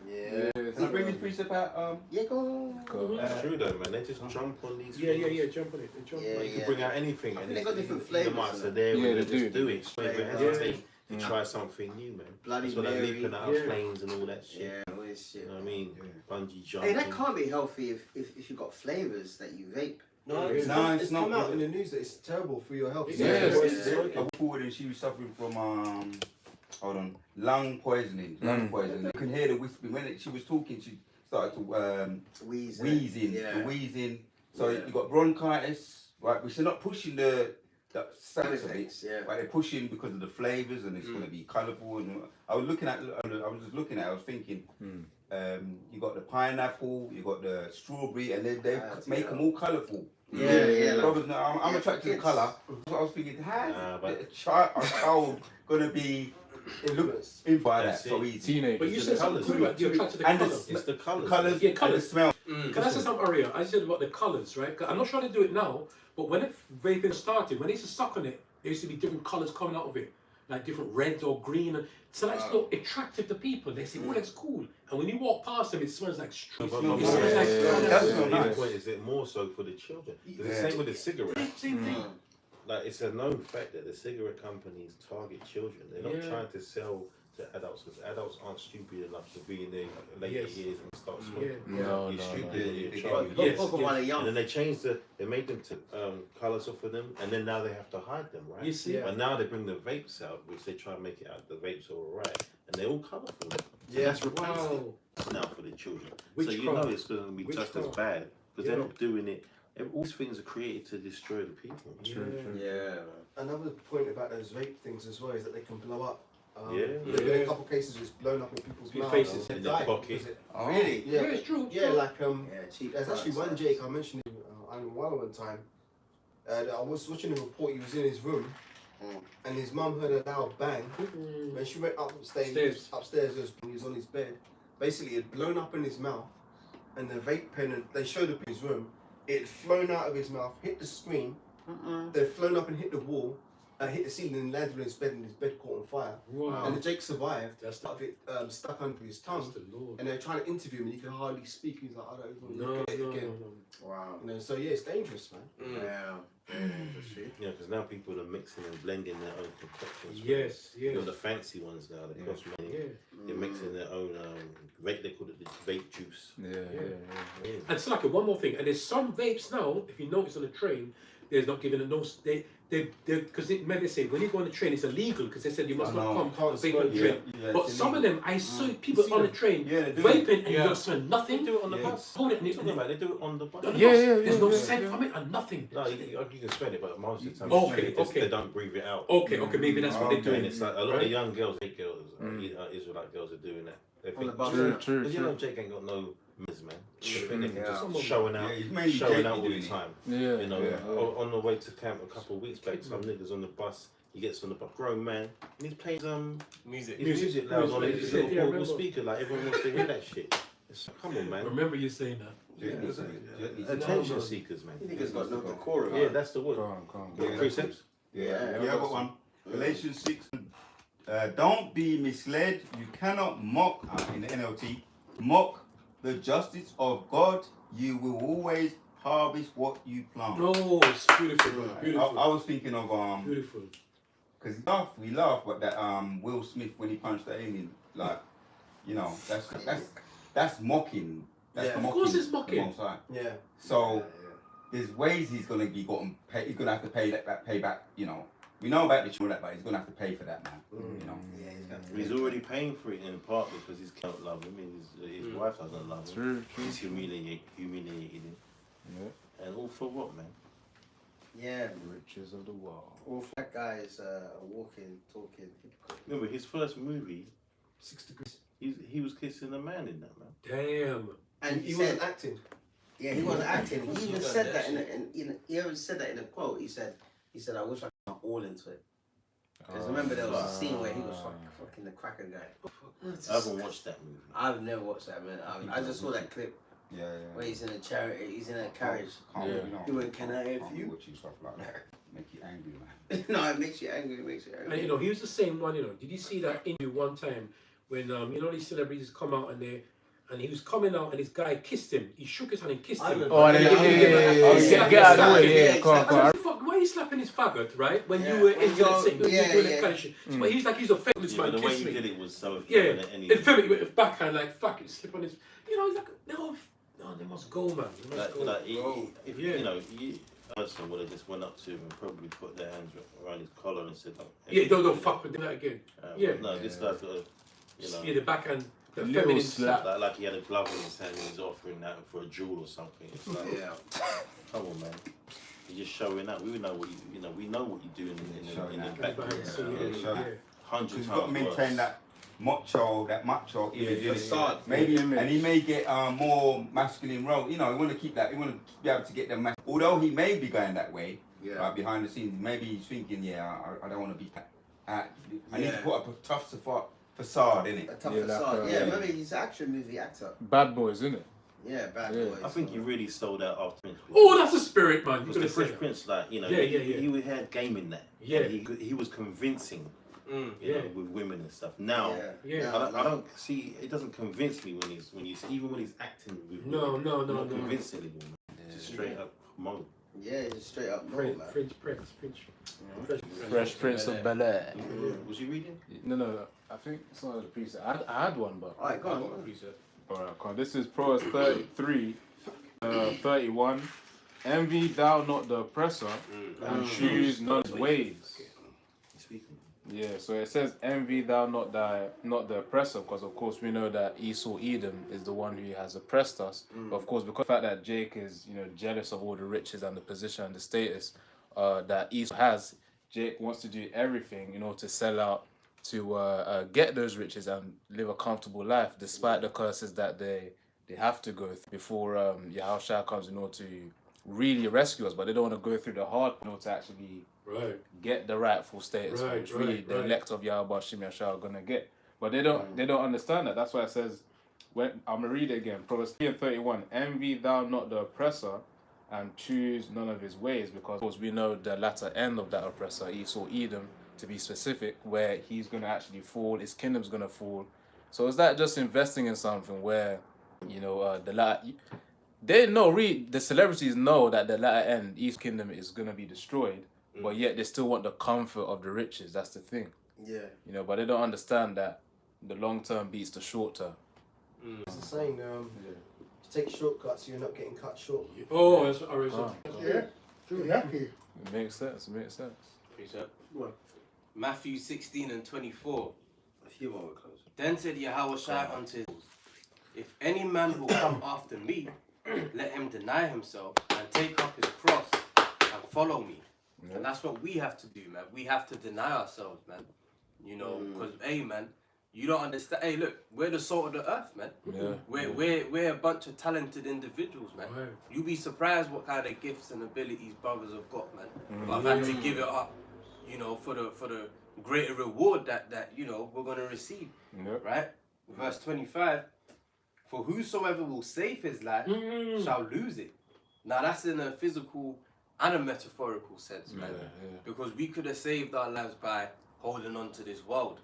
yeah. Can I bring this piece about Yeah, go. It's true though, man. They just jump on these. Yeah, jump on it. You can bring out anything, I and think they got different flavours. are there. Yeah, They they just do. do it. Straight away, hesitate to try something new, man. Bloody That's what they're Mary. leaping out of planes and all that shit. Yeah, all this shit. You know what I mean? Bungee jumping. Hey, that can't be healthy if you got flavours that you vape. No, it's it's not. come out in the news that it's terrible for your health. Yes. I forward and she was suffering from lung poisoning. You can hear the whispering when she was talking. She started to Wheezing. wheezing. Yeah. The wheezing. So you got bronchitis, right? Which they're not pushing the sense of it, Benefits, yeah. right? They're pushing because of the flavors and it's going to be colourful. And I was just looking at, I was thinking, you got the pineapple, you got the strawberry, and they make them all colourful. Yeah. Brothers, now I'm attracted to the colour. So I was thinking, how is a child gonna be Influence. by that That's so it. easy? Teenagers. But you the said something colours, good about you're attracted to the And colours. It's the colours. Colours, Yeah, and the colours. smell. Can I say something, Aria? I said about the colours, right? 'Cause I'm not trying to do it now, but when vaping started, when they used to suck on it, there used to be different colours coming out of it, like different reds or green. And so that's not attractive to people. They say, oh, that's cool. And when you walk past them, it smells like street. But Yeah, my yeah, point yeah, is- yeah. That's not the nice. point is it more so for the children. It's the Yeah. same with the cigarette. Same thing. Like it's a known fact that the cigarette companies target children. They're not Yeah. trying to sell to adults because adults aren't stupid enough to be in their later Yes. years and start Yeah. smoking. No, You're no, stupid no. and you're Yes. child. Yes. Talk about a And young. then they made them to colours off for them, and then now they have to hide them, right? You see? Yeah. But now they bring the vapes out, which they try and make it out the vapes are alright, and they're all colourful. Yeah. That's replaced Wow. it now for the children. Which so you colour? know it's going to be just as colour? bad because Yeah. they're not doing it. All these things are created to destroy the people. True. Yeah. Another point about those vape things as well is that they can blow up. Yeah. There's been a couple cases it's blown up in people's Your mouths. faces. They In their died pocket. because it- Oh, really? Yeah, Yeah, it's true. Yeah, like Yeah, cheap. there's actually one products. Jake I mentioned in one time. I was watching a report. He was in his room, and his mum heard a loud bang. When she went upstairs, he was on his bed. Basically, it had blown up in his mouth, and the vape pen. They showed up in his room. It had flown out of his mouth, hit the screen, then flown up and hit the wall, hit the ceiling, and landed on his bed, and his bed caught on fire. Wow. And the Jake survived. That's Part of it stuck under his That's tongue, the Lord. and they're trying to interview him, and he can hardly speak. He's like, I don't even No, look at it no, again. no. Wow. You know, so yeah, it's dangerous, man. Yeah. That's true. Yeah, because now people are mixing and blending their own concoctions. Yes, You know, yes. the fancy ones now, they cost money. Yeah. They're mixing their own vape, they call it the vape juice. Yeah. Yeah. And it's like one more thing. And there's some vapes now, if you notice on the train, there's not giving a no. Because maybe they say when you go on the train, it's illegal because they said you must I not know. come Can't vape on the smoke, train. But some of them, I saw people see on the them? train Yeah, they do. vaping and you Yeah. don't smell They nothing. do it on the Yeah. bus. Hold it, and What are you talking about? They do it on the bus. on the Yeah, bus. yeah, There's no yeah. scent from it and nothing. No, you can smell it, but most of the time, Okay, they just- okay. they don't breathe it out. Okay, maybe that's what they're Okay. And doing. it's like a lot Right. of young girls, hate girls, Israelite girls are doing that. They On the think, bus. True. because you know Jake ain't got no miss, man. They think they can Yeah. just showing out, Yeah, it's mainly showing Jake out all the doing it. time. Yeah. You know, Yeah. on the way to camp a couple of weeks back, some niggas on the bus. He gets on the bus, grown man, and he's playing Music. his music loud on his Music, little yeah, portable remember. speaker. Like everyone wants to hear that shit. Come on, man. Remember you saying that. Attention seekers, man. You niggas got no decorum. Yeah, that's the word. Calm. Yeah. Precepts. Yeah, I got one. Galatians 6. Don't be misled. You cannot mock, in the NLT, mock the justice of God. You will always harvest what you plant. No, it's beautiful, bro. I Beautiful. was thinking of Beautiful. because we laugh, but that Will Smith when he punched that Amy, like, you know, that's mocking. That's Yeah, of mocking. course it's the mocking. Most High. Yeah. So there's ways he's gonna be he's gonna have to pay that pay back. You know, we know about the children, but he's gonna have to pay for that, man. You know. Yeah, he's got to. He's already paying for it in part because his can't love him and his wife doesn't love him. True. He's humiliating him. Yeah. And all for what, man? Yeah. Riches of the world. All that guy is walking, talking. Remember his first movie, 6 degrees. he was kissing a man in that, man. Damn. And He he wasn't said, acting. yeah, he wasn't acting. He even He said done that that he even said that in a quote. He said, I wish I could all into it. Because remember there was a scene where he was fucking the cracker guy. I haven't watched that movie. I've never watched that, man. I just saw that clip Yeah. where he's in a chariot, he's in a carriage. Can't Yeah. really know. He went, "Can I have Can't be you?" watching stuff like that. Make you angry, man. No, it makes you angry. It makes you And angry. you know, he was the same one, you know. Did you see that interview one time when you know these celebrities come out and he was coming out and this guy kissed him. He shook his hand and kissed him. Oh, and Yeah, get out of the way. yeah, Yeah, come on. I said, fuck, why are you slapping his faggot, right? When Yeah. you were When into you're- that thing, when you yeah, were doing that yeah. kind of shit. But he's like, he's offended, this Yeah, but man the way kissed he me. did it was so Yeah, effeminate anyway. it felt with his backhand, like, fuck it, slip on his. You know, he's like, no, they must go, man. They must go. If Yeah. you know, a person would have just went up to him and probably put their hands around his collar and said, Yeah, don't fuck with that again. Yeah. No, this guy's got a, you know, Yeah, the backhand, the Little feminine slap. slap. like he had a glove in his hand and he's offering that for a jewel or something. It's like, Yeah. come on, man. You're just showing up. We know what we know what you're doing in the background. Because 100 you've got to times maintain worse. that macho image. innit? facade. Maybe, Image. and he may get more masculine role. You know, he want to keep that. He want to be able to get them. Although he may be going that way, right behind the scenes, maybe he's thinking, I don't want to be. I need to put up a tough facade, innit? A tough Yeah, like, facade. yeah. Remember he's an action movie actor. Bad Boys, isn't it? Yeah, bad Yeah. boys. I think you really sold out after Prince. Oh, that's a spirit, man. You Because gotta the Fresh say that. Prince, like, you know, Yeah. he had game in that. Yeah. He was convincing, you know, with women and stuff. Now, Yeah. I don't see. It doesn't convince me when he's even when he's acting with No, women. no. Not convincing anymore. Just straight up mode. Yeah, he's just straight up no, Prince, man. Fresh Prince of Bel-Air. Was you reading? No, I think it's not the preset. I had one, but. Alright, go on. Alright, come on. This is Proverbs 33, 31. Envy thou not the oppressor, and choose not his ways. Speaking. Yeah, so it says, envy thou not the oppressor, because of course we know that Esau Edom is the one who has oppressed us. But of course, because of the fact that Jake is, jealous of all the riches and the position and the status that Esau has, Jake wants to do everything, to sell out to get those riches and live a comfortable life, despite the curses that they have to go through before Yahushua comes in order to really rescue us. But they don't want to go through the hard in order to actually get the rightful status, which really the elect of Yahweh Shem Yahshua are gonna get. But they don't understand that. That's why it says, when I'm gonna read it again, Proverbs 3 and 31, envy thou not the oppressor, and choose none of his ways, because of course we know the latter end of that oppressor, Esau Edom, to be specific, where he's gonna actually fall, his kingdom's gonna fall. So is that just investing in something where, the latter, they know, the celebrities know that the latter end, East Kingdom, is gonna be destroyed. But yet they still want the comfort of the riches. That's the thing. Yeah. But they don't understand that the long term beats the short term. It's the saying, take shortcuts, you're not getting cut short. Oh, that's what I read. It makes sense. Precept. What? Matthew 16 and 24. A few more close. Then said Yahushua unto his disciples, if any man will come after me, let him deny himself and take up his cross and follow me. Yeah. And that's what we have to do, man. We have to deny ourselves, man. Because, hey, man, you don't understand. Hey, look, we're the salt of the earth, man. Yeah. We're a bunch of talented individuals, man. Right. You'll be surprised what kind of gifts and abilities brothers have got, man. But I've had to give it up, for the greater reward that we're gonna receive. Yep. Right? Verse 25. For whosoever will save his life shall lose it. Now that's in a physical and a metaphorical sense, man. Because we could have saved our lives by holding on to this world,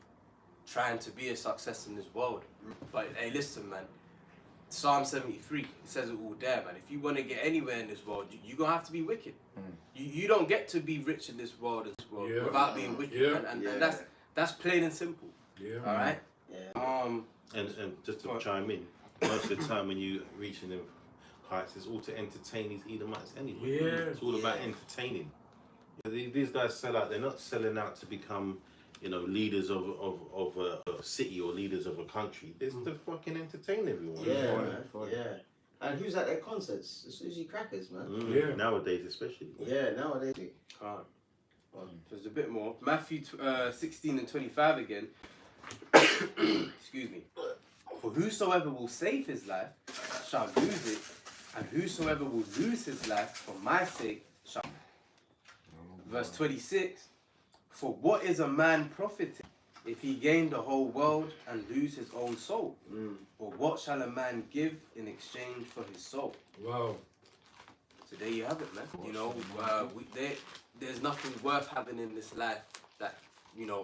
trying to be a success in this world. But hey, listen, man. Psalm 73, it says it all there, man. If you want to get anywhere in this world, you're going to have to be wicked. You don't get to be rich in this world, without being wicked, man. And that's plain and simple. Yeah. All right? And just to chime in, most of the time when you reaching them heights, it's all to entertain these Edomites anyway. Yeah. It's all about entertaining. These guys sell out. They're not selling out to become, leaders of a city or leaders of a country. It's to fucking entertain everyone. Yeah, man. Yeah. And who's at their concerts? It's usually crackers, man. Yeah. Nowadays, especially. Yeah, nowadays. Can't. There's a bit more. Matthew 16 and 25 again. Excuse me. For whosoever will save his life shall lose it, and whosoever will lose his life for my sake shall. Verse 26. For what is a man profited if he gain the whole world and lose his own soul? Or what shall a man give in exchange for his soul? Wow. So there you have it, man. There's nothing worth having in this life that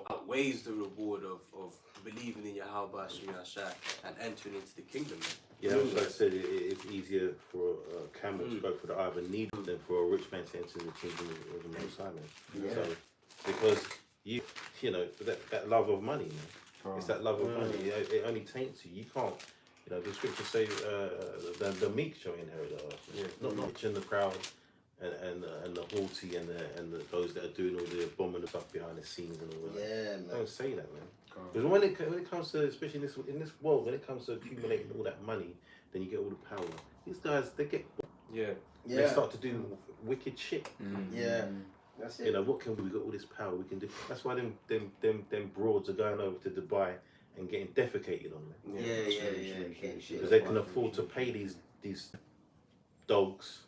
outweighs the reward of believing in Yahweh Shemashah and entering into the kingdom. Man. Yeah, that's what I said. It's easier for a camel to go for the eye of a needle than for a rich man to enter the kingdom of the Most High, man. Yeah. So, because that love of money, man. It's that love of money. It only taints you. You can't. The scriptures say the meek shall inherit the earth. Not rich in the crowd and the haughty and those that are doing all the abominable stuff behind the scenes and all that. Yeah, man. Don't say that, man. Because when it comes to, especially in this world, when it comes to accumulating all that money, then you get all the power. These guys, they get. Yeah. They start to do wicked shit. Yeah, that's it. You know, what can we got all this power we can do? That's why them broads are going over to Dubai and getting defecated on them. Because they can afford to pay these dogs,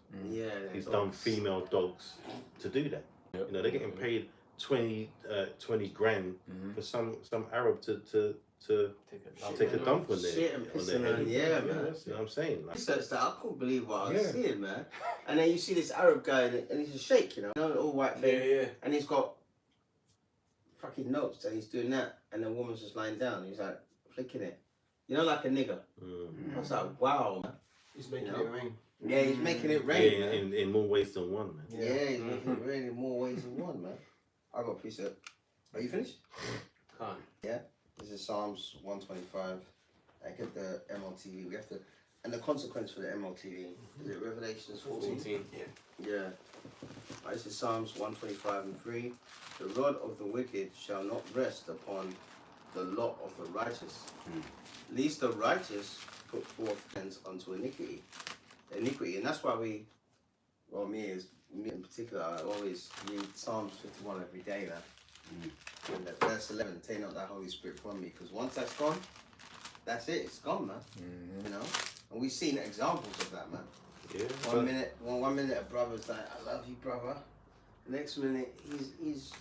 these dumb female dogs, to do that. You know, they're getting paid 20 grand for some Arab to take a dump on Shit and their pissing head. on, man. You know what I'm saying? Like, Research that, I couldn't believe what I was seeing, man. And then you see this Arab guy, and he's a sheikh, you know, all white thing, and he's got fucking notes, and he's doing that, and the woman's just lying down. He's like flicking it, you know, like a nigger. I was like, wow, man. He's making it rain. Yeah, he's making it rain, man. in more ways than one, man. Yeah, he's making it rain in more ways than one, man. I got a piece of. Are you finished? Can't. Yeah. This is Psalms 125. I get the MLTV. We have to, and the consequence for the MLTV is it Revelations 14? Yeah. Right, this is Psalms 125 and 3. The rod of the wicked shall not rest upon the lot of the righteous, lest the righteous put forth hands unto iniquity, and that's why me in particular, I always read Psalms 51 every day, man. And that verse 11, take not thy Holy Spirit from me, because once that's gone, that's it, it's gone, man. You know, and we've seen examples of that, man. Yeah. One minute a brother's like, I love you, brother. The next minute he's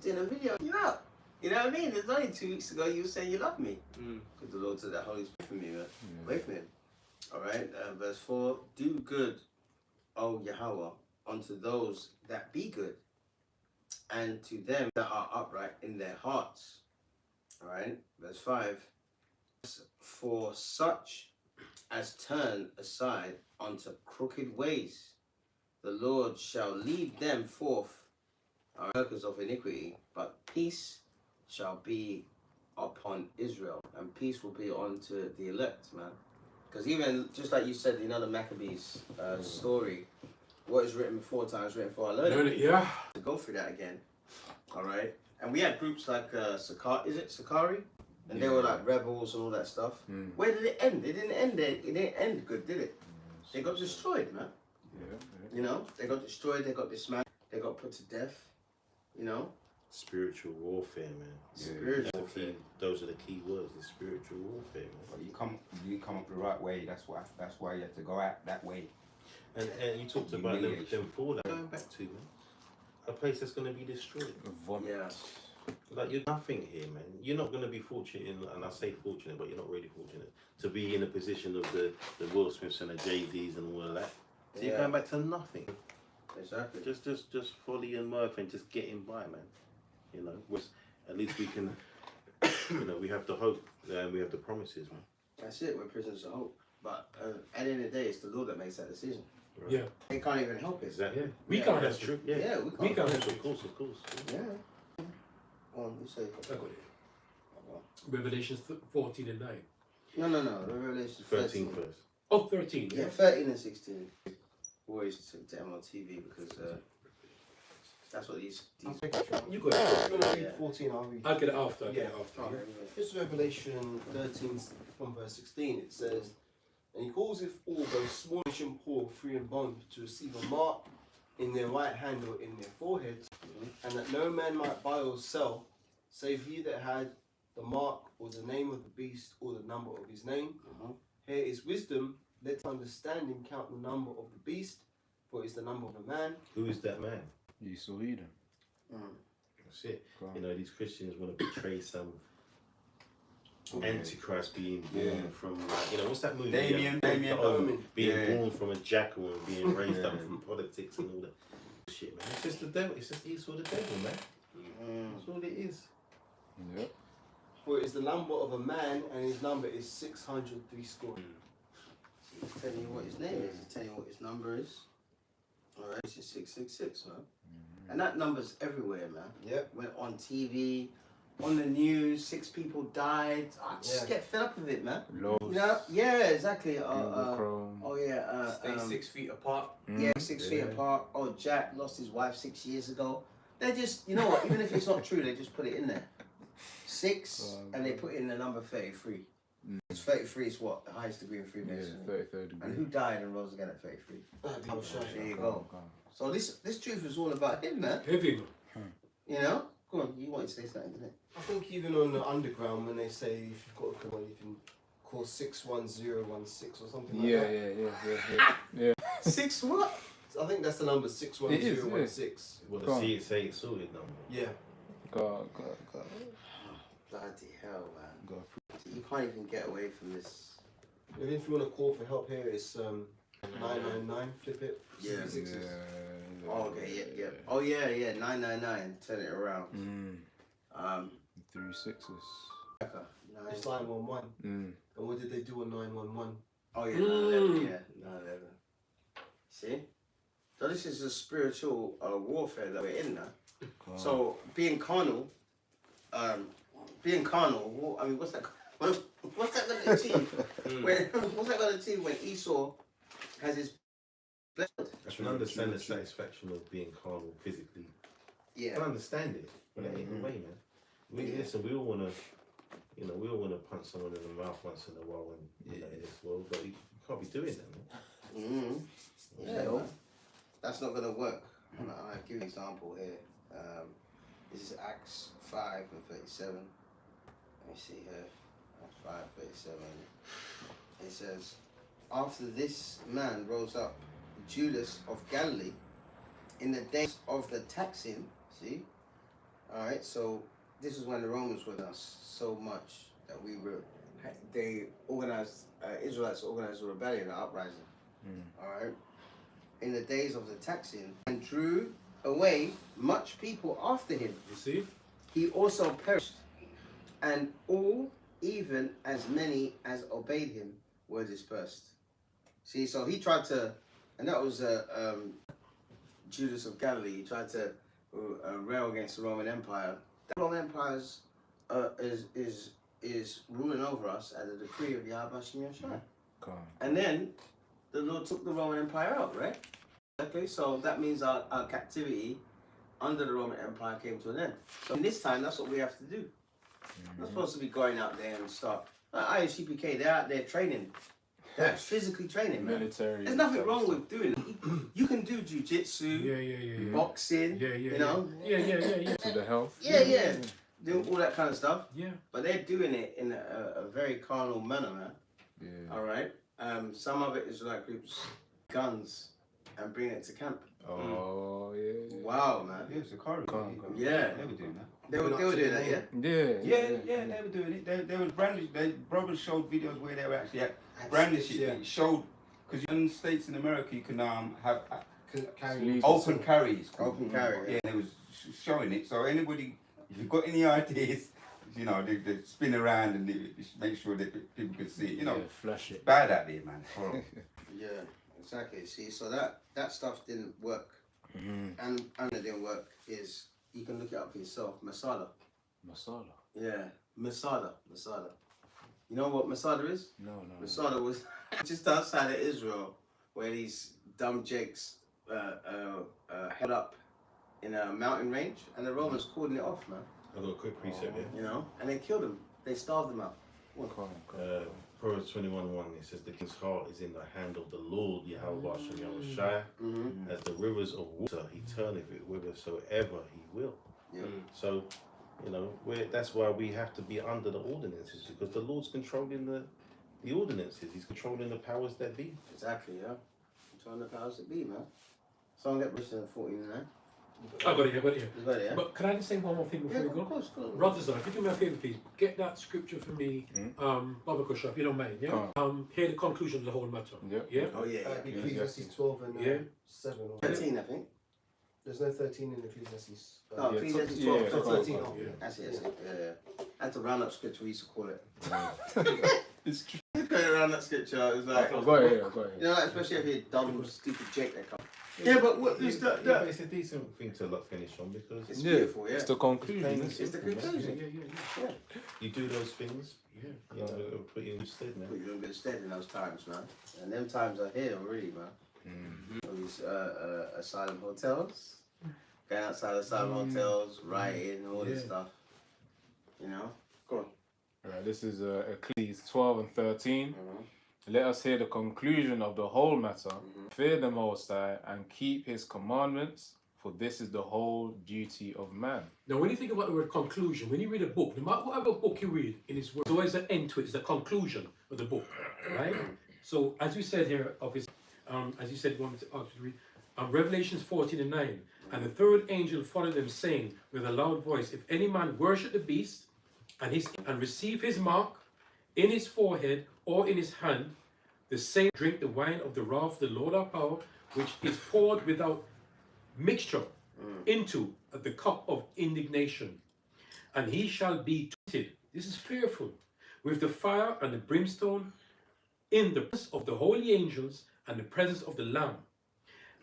doing a video, you know. You know what I mean? It's only 2 weeks ago you were saying you love me. Because the Lord said that Holy Spirit from me, man. Away from him. Alright, verse 4, do good, O Yahweh, unto those that be good, and to them that are upright in their hearts. Alright, verse 5, for such as turn aside unto crooked ways, the Lord shall lead them forth, workers of iniquity, but peace shall be upon Israel, and peace will be unto the elect, man. Because even, just like you said, you know, the Maccabees story, what is written before time is written for our learning. Yeah. To go through that again, all right? And we had groups like Sakari? And they were like rebels and all that stuff. Where did it end? It didn't end there. It didn't end good, did it? They got destroyed, man. You know, they got destroyed, they got dismantled, they got put to death, you know? Spiritual warfare, man. Spiritual warfare. Those are the key words, the spiritual warfare, man. But you come up the right way. That's why you have to go out that way. And you talked about them fallout. Going back to, man, a place that's going to be destroyed. Yeah. Like, you're nothing here, man. You're not going to be fortunate, and I say fortunate, but you're not really fortunate, to be in a position of the Will Smiths and the Jay-Z's and all of that. So you're going back to nothing. Exactly. Just folly and mirth and just getting by, man. You know, at least we can, you know, we have the hope and we have the promises, man. That's it, we're prisoners of hope. But at the end of the day, it's the Lord that makes that decision. Right? Yeah. They can't even help it. Exactly. We Yeah, can't That's help true. it. Yeah. Yeah, we can't. We can't help Of it. course. Yeah. You say. I got it. Revelation 14 and 9. No. Revelation 13 first. Oh, 13. Yeah, 13 and 16. Always to MLTV because that's what these. You got it. I'm going to read 14, I'll read. I'll get it after. I'll get it after. Oh, This is Revelation 13 from verse 16. It says, and he calls it all, both small and poor, free and bond, to receive a mark in their right hand or in their forehead, and that no man might buy or sell, save he that had the mark or the name of the beast or the number of his name. Here is wisdom. Let understanding count the number of the beast, for it is the number of a man. Who is that man? You saw Edom. That's it. You know, these Christians want to betray some Antichrist being born from, like, you know, what's that movie? Damien. Being born from a jackal and being raised up from politics and all that shit, man. It's just the devil. It's just Esau the devil, man. That's all it is. Yeah. For it is the number of a man, and his number is 603 score. He's telling you what his name is. He's telling you what his number is. All right, it's 666, man. And that number's everywhere, man. Yep. Went on TV, on the news. 6 people died. I just get fed up with it, man. Lows. You know? Yeah, exactly. Chrome. Oh yeah. Stay 6 feet apart. Yeah, 6 feet apart. Oh, Jack lost his wife 6 years ago. They just, you know what? Even if it's not true, they just put it in there. 6, and they put in the number 33. Because 33 is what? The highest degree of Freemasonry. Yeah, 33rd degree. And who died and rose again at 33? There you go. So this truth is all about him, man. Heavy. You know? Go on, you want to say something, didn't it? I think even on the underground, when they say if you've got a criminal, you can call 61016 or something like that. Yeah. 6 what? I think that's the number 61016. Well, Go on. the say it's sorted number. Yeah. God. Bloody hell, man. God. You can't even get away from this. And if you want to call for help here, it's 999. Flip it. Yeah. Sixes. Oh, okay, yeah. Oh, yeah, 999. Turn it around. 3 6s. It's 911. And what did they do on 911? Oh, yeah, 911. Yeah, 911. See? So this is a spiritual warfare that we're in now. So being carnal, I mean, what's that going to achieve? What's that going to achieve when Esau has his blood? I can understand the satisfaction of being carnal physically. I Yeah. can understand it, but that ain't the way, man. Listen, we all want to, we all want to punch someone in the mouth once in a while in this world, but you can't be doing that, man. Yeah, man. That's not going to work. I'll give you an example here. This is Acts 5 and 37. Let me see here. Acts 5, 37. It says, after this man rose up, Judas of Galilee, in the days of the taxing, see? Alright, so this is when the Romans were with us so much that they organized, Israelites organized a rebellion, an uprising. Alright? In the days of the taxing, and drew away much people after him. You see? He also perished, and all, even as many as obeyed him, were dispersed. See, so he tried to, and that was Judas of Galilee. He tried to rail against the Roman Empire. The Roman Empire is ruling over us at the decree of Yahweh Shem Yahshua. And then the Lord took the Roman Empire out, right? Okay, so that means our captivity under the Roman Empire came to an end. So in this time, that's what we have to do. We're not supposed to be going out there and start. ISCPK, they're out there training. They're physically training, man. Military. There's nothing wrong with doing it. You can do jiu-jitsu, boxing, you know. To the health. Yeah. Doing all that kind of stuff. Yeah. But they're doing it in a very carnal manner, man. Yeah. All right. Some of it is like groups, guns, and bring it to camp. Oh, yeah. Wow, man. Yeah, it's a car. Yeah. They were doing that. They were doing that, yeah? Yeah, they were doing it. They was brandish. They brothers showed videos where they were actually at brandishing. It showed, because in states in America you can have open carries. Open carry. Yeah, they was showing it. So anybody, if you've got any ideas, they spin around and they make sure that people can see it. Flash it. Bad at it, man. Horrible. Yeah, exactly. See, so that stuff didn't work. And it didn't work is, you can look it up for yourself, Masada. Yeah, Masada. You know what Masada is? No. Masada was just outside of Israel, where these dumb jakes held up in a mountain range, and the Romans cordoned it off, man. I've got a quick precept here. You know, and they killed them. They starved them out. Proverbs 21:1, it says, the king's heart is in the hand of the Lord, Yahweh Shem Yahshua. As the rivers of water, he turneth it whithersoever he will. Yeah. So, that's why we have to be under the ordinances, because the Lord's controlling the ordinances. He's controlling the powers that be. Exactly, yeah. Controlling the powers that be, man. So I'll get Britain 14 now. I got it here. You got it, yeah? But can I just say one more thing before we go? Of course. Brothers, if you do me a favour, please, get that scripture for me, Baba Kusha, if you don't mind, yeah? Hear the conclusion of the whole matter. Yeah? Oh, yeah. Ecclesiastes 12 and 7. Or 13, I think. There's no 13 in Ecclesiastes. No, Ecclesiastes 12. yeah, 13. Oh, Yeah. That's it. Yeah. I had to round up scripture, we used to call it. It's true. Going around that scripture, it was like, I got it. you know, especially if you're dumb, stupid Jake that comes. Yeah, but what is that? But it's a decent thing to finish on, because It's beautiful, yeah. It's the conclusion. It's the conclusion. Yeah. you do those things, Yeah. it'll put you in good stead, man. Put you in good stead in those times, man. And them times are here already, man. All these asylum hotels, going outside asylum hotels, writing, all this stuff. You know? Go on. Right, this is Ecclesiastes 12 and 13. Let us hear the conclusion of the whole matter. Fear the Most High and keep his commandments, for this is the whole duty of man. Now, when you think about the word conclusion, when you read a book, no matter whatever book you read in its word, there's always an end to it. It's the conclusion of the book, right? So, as you said here, obviously, as you said, Revelations 14 and 9, and the third angel followed them, saying with a loud voice, if any man worship the beast and receive his mark in his forehead or in his hand, the same drink the wine of the wrath of the Lord our power, which is poured without mixture into the cup of indignation, and he shall be tainted. This is fearful, with the fire and the brimstone in the presence of the holy angels and the presence of the Lamb,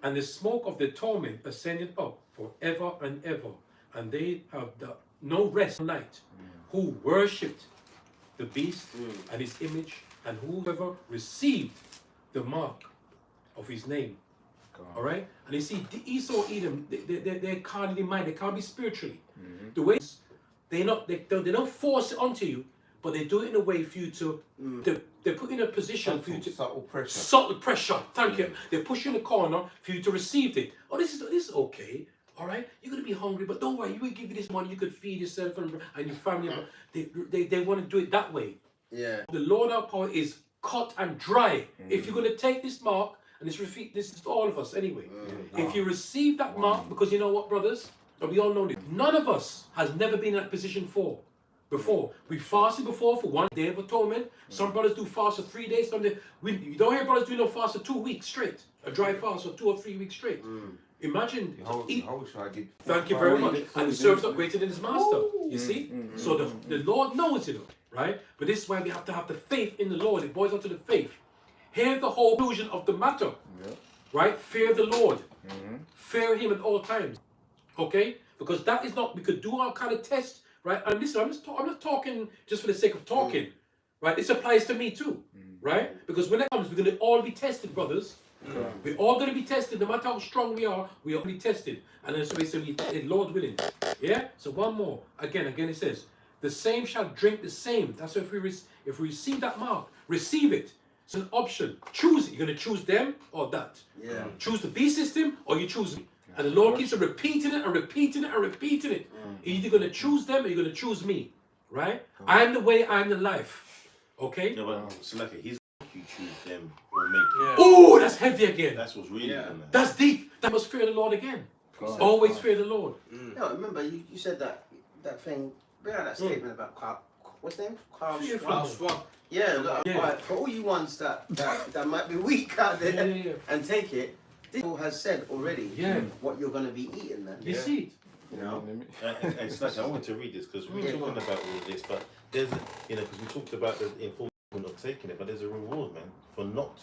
and the smoke of the torment ascended up forever and ever, and they have no rest all night, who worshipped the beast and his image, and whoever received the mark of his name. All right, and you see, the Esau, Edom, they're carnally minded. They can't be spiritually. The way they don't force it onto you, but they do it in a way for you to. They put in a position for you to subtle pressure. Subtle pressure. Thank you. They push you in the corner for you to receive it. Oh, this is okay. All right, you're gonna be hungry, but don't worry. You will give you this money. You could feed yourself and your family. But they want to do it that way. Yeah. The Lord our power is cut and dry. If you're gonna take this mark. And this is to all of us anyway. If you receive that mark, because you know what, brothers, and we all know this, none of us has never been in that position before. We fasted before for 1 day of atonement. Some brothers do fast for 3 days. You don't hear brothers do no fast for 2 weeks straight. A dry fast for 2 or 3 weeks straight. Imagine. Thank you very much. And the servant's not greater than his master. You see? So the Lord knows it, right? But this is why we have to have the faith in the Lord. It boils down to the faith. Hear the whole conclusion of the matter, right? Fear the Lord. Fear him at all times, okay? Because that is not, we could do our kind of test, right? And listen, I'm not talking just for the sake of talking, right? This applies to me too, right? Because when it comes, we're going to all be tested, brothers. We're all going to be tested, no matter how strong we are going to be tested. And then so we say, Lord willing, yeah? So one more, again it says, the same shall drink the same. That's why if we receive that mark, receive it. It's an option. Choose it. You're going to choose them or that. Yeah. Choose the B system or you choose me. And the Lord keeps on repeating it and repeating it and repeating it. You're either going to choose them or you're going to choose me. Right? I'm the way, I'm the life. Okay? No, but Selaka, he's you choose them or make you. Oh, that's heavy again. That's what's really in there. That's deep. That must fear the Lord again. Always fear the Lord. No, remember you said that thing. Bring out that statement about Carl. What's his name? Carl Schwab. Yeah, look, right, for all you ones that might be weak out there and take it, this has said already what you're going to be eating then. You see it. You know? And Slash, I want to read this because we're talking about all of this, but there's, because we talked about the information of not taking it, but there's a reward, man, for not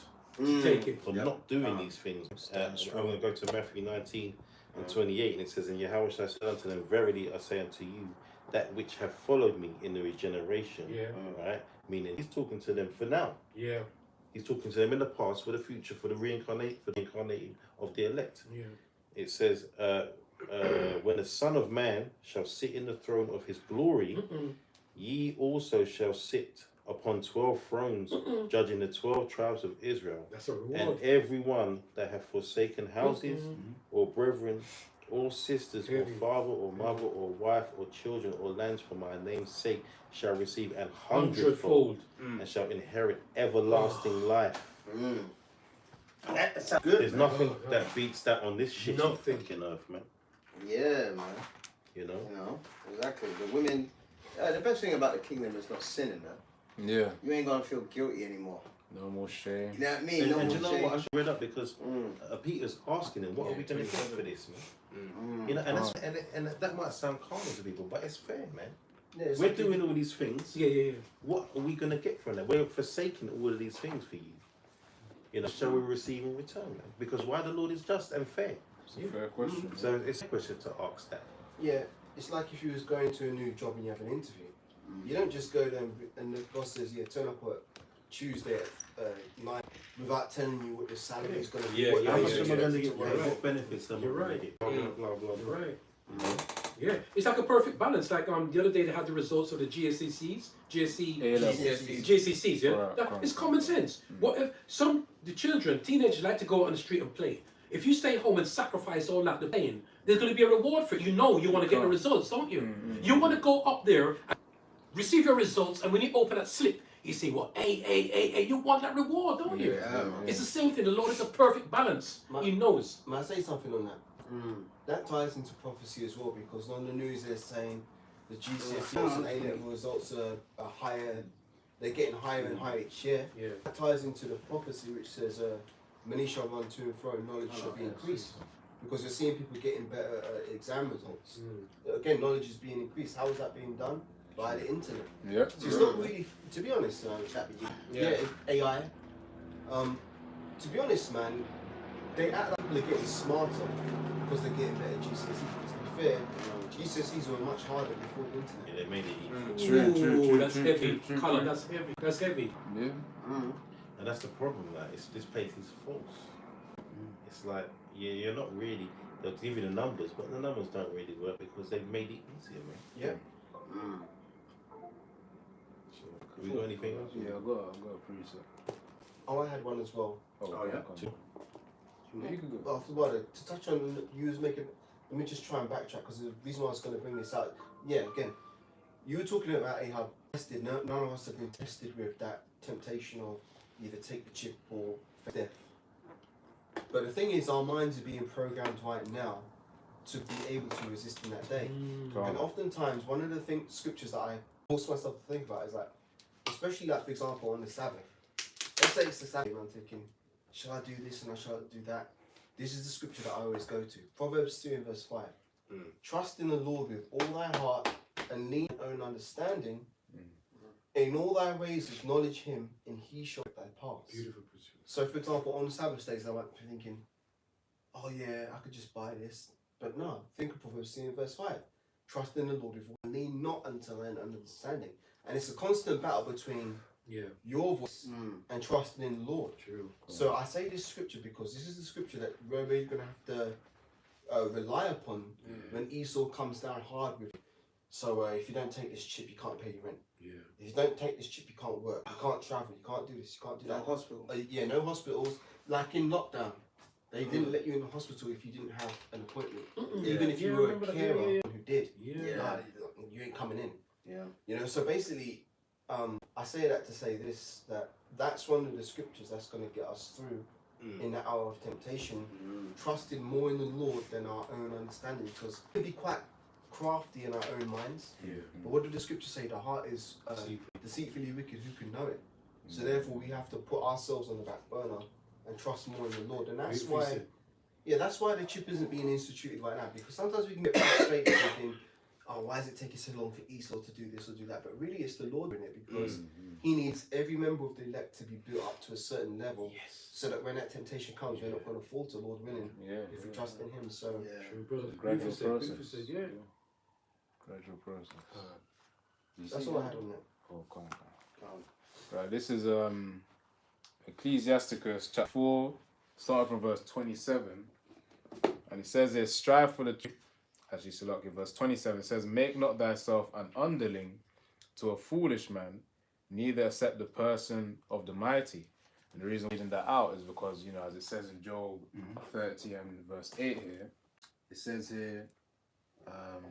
take it. For not doing these things. I'm going to go to Matthew 19 and 28, and it says, and Yahweh shall say unto them, verily I say unto you, that which have followed me in the regeneration, right? Meaning he's talking to them for now. Yeah. He's talking to them in the past, for the future, for the reincarnating of the elect. Yeah. It says, when the Son of Man shall sit in the throne of his glory, ye also shall sit upon 12 thrones, judging the 12 tribes of Israel. That's a reward. And everyone that hath forsaken houses, or brethren, or sisters, or father, or mother, or wife, or children, or lands for my name's sake, shall receive an hundredfold, and shall inherit everlasting life. That's good. There's nothing that beats that on this shit fucking earth, man. Yeah, man. You know, exactly. The women. The best thing about the kingdom is not sinning, man. Yeah. You ain't gonna feel guilty anymore. No more shame. You know what I mean? And you know what? I read up because Peter's asking him, what are we going to get for this, man? You know, and that might sound carnal to people, but it's fair, man. Yeah, we're doing all these things. Yeah. What are we going to get from that? We're forsaking all of these things for you. You know, shall we receive in return, man? Because why the Lord is just and fair. It's a fair question. So it's a question to ask that. Yeah, it's like if you was going to a new job and you have an interview. You don't just go there and the boss says, yeah, turn up at Tuesday at 9 without telling you what the salary is going to be. How much am I going to get? What benefits am I You're going to right. get? Blah, blah, blah, blah. You're right. Yeah, it's like a perfect balance. Like the other day they had the results of the GCSEs, GCSEs. Yeah, Right, it's common sense. What if the children, teenagers like to go out on the street and play? If you stay home and sacrifice all that playing, there's going to be a reward for it. You know, you want to get the results, don't you? You want to go up there and receive your results, and when you open that slip, you say, "Well, hey, you want that reward, don't you?" It's the same thing. The Lord is a perfect balance. He knows. May I say something on that? That ties into prophecy as well, because on the news they're saying the GCSE and A-level results are higher. They're getting higher and higher each year. Yeah. That ties into the prophecy which says, "Many shall run to and fro, knowledge shall be increased." Because you're seeing people getting better exam results. Again, knowledge is being increased. How is that being done? By the internet. Yeah. So it's not really, to be honest, AI. To be honest, man, they act like people are getting smarter because they're getting better GCSEs. To be fair, GCSEs were much harder before the internet. Yeah, they made it easy. True. That's heavy. Colin, that's heavy. That's heavy. Yeah. And that's the problem, like, this place is false. It's like, you're not really, they'll give you the numbers, but the numbers don't really work because they've made it easier, man. Yeah. So, have we got anything else? Yeah, I've got a precept. Oh, I had one as well. Oh yeah. Yeah, you can go. After what, to touch on you was making, let me just try and backtrack because the reason why I was going to bring this out. Yeah, again, you were talking about how tested. None of us have been tested with that temptation of either take the chip or death. But the thing is, our minds are being programmed right now to be able to resist in that day. And oftentimes, one of the scriptures that I force myself to think about is like, especially like for example on the Sabbath. Let's say it's the Sabbath, and I'm thinking, shall I do this and I shall do that? This is the scripture that I always go to. Proverbs 2 and verse 5. Trust in the Lord with all thy heart and lean on your own understanding. In all thy ways acknowledge him and he shall direct thy paths. Beautiful. So for example, on the Sabbath days I might be thinking, oh yeah, I could just buy this. But no, think of Proverbs 2 and verse 5. Trust in the Lord with all, lean not unto thine understanding. And it's a constant battle between your voice and trusting in the Lord. True. So I say this scripture because this is the scripture that we're going to have to rely upon when Esau comes down hard with you. So if you don't take this chip, you can't pay your rent. If you don't take this chip, you can't work. You can't travel. You can't do this. You can't do that. No hospital. No hospitals. Like in lockdown, they didn't let you in the hospital if you didn't have an appointment. Even if you were a carer who did. Nah, you ain't coming in. You know. So basically, I say that to say this: that's one of the scriptures that's going to get us through in that hour of temptation. Trusting more in the Lord than our own understanding, because it can be quite crafty in our own minds. But what did the scripture say? The heart is deceitfully wicked. Who can know it? So therefore, we have to put ourselves on the back burner and trust more in the Lord. And that's why, that's why the chip isn't being instituted right now. Because sometimes we can get frustrated thinking, oh, why is it taking so long for Esau to do this or do that? But really, it's the Lord in it, because He needs every member of the elect to be built up to a certain level, so that when that temptation comes, we're not going to falter, Lord willing, if we trust in Him. So, Gradual process. Gradual process. That's all I had on that. Oh, come on. Right, this is Ecclesiasticus chapter 4, starting from verse 27. And it says here, strive for the truth. Actually, Salaki, verse 27, it says, make not thyself an underling to a foolish man, neither accept the person of the mighty. And the reason I'm reading that out is because, as it says in Job 30 and verse 8 here, it says here,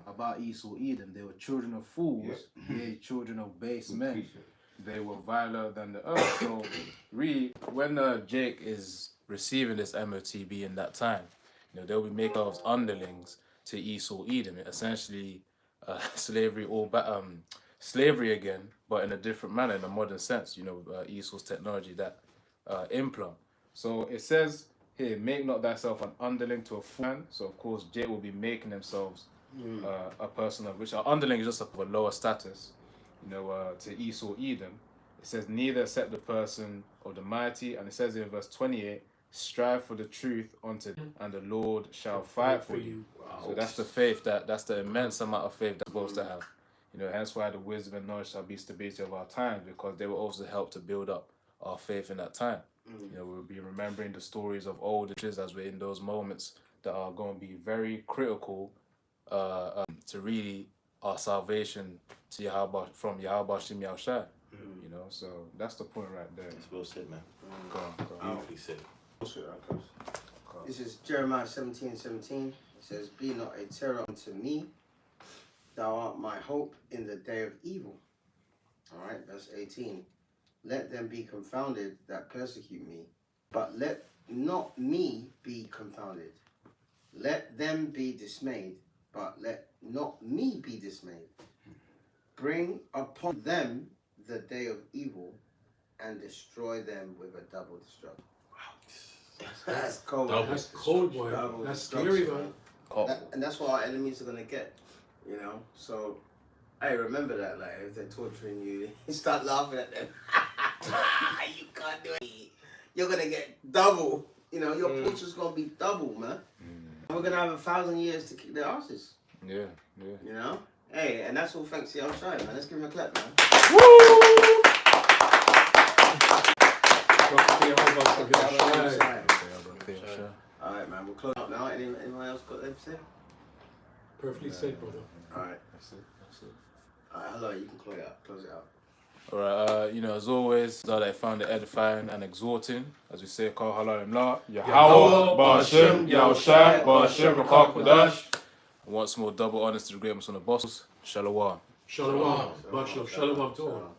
about Esau, Edom, they were children of fools, yea, children of base men. They were viler than the earth. So, really, when Jake is receiving this MOTB in that time, they'll be making themselves underlings to Esau, Edom. Essentially, slavery slavery again, but in a different manner, in a modern sense. Esau's technology, that implant. So it says here, make not thyself an underling to a fool man. So of course, Jake will be making themselves a person of which our underling is just of a lower status, to Esau, Edom. It says, neither accept the person of the mighty, and it says in verse 28, strive for the truth unto, and the Lord shall fight for you. Wow. So that's the faith, that's the immense amount of faith that's supposed to have. Hence why the wisdom and knowledge shall be stability of our times, because they will also help to build up our faith in that time. We'll be remembering the stories of old churches as we're in those moments that are going to be very critical to really our salvation to Yahweh from Yahweh Shem Yahushua. You know, so that's the point right there. It's well said, man. Go on. Beautifully said. This is Jeremiah 17:17. It says, "Be not a terror unto me. Thou art my hope in the day of evil." All right, verse 18. "Let them be confounded that persecute me, but let not me be confounded. Let them be dismayed, but let not me be dismayed. Bring upon them the day of evil, and destroy them with a double destruction." That's cold. That's cold, boy. Double That's destruction, scary, man. And that's what our enemies are gonna get, you know. So, hey, remember that. Like, if they're torturing you, you start laughing at them. You can't do it. You're gonna get double. You know, your torture's gonna be double, man. And we're gonna have 1,000 years to kick their asses. Yeah. You know. Hey, and that's all thanks to El Shai, man. Let's give him a clap, man. Alright, man, we'll close up now. Anyone else got anything to say? Perfectly said, brother. Alright. That's it. Alright, hello, you can close it out. Alright, you know, as always, that I found it edifying and exhorting, as we say, Kal Halal Imla, Yahweh, Ba'ashem, Yahushai, Ba'ashem, Rakha Kodash. And once more, double honors to the greatness on the bosses. Shalom. Shalom. Much love. Shalom to all.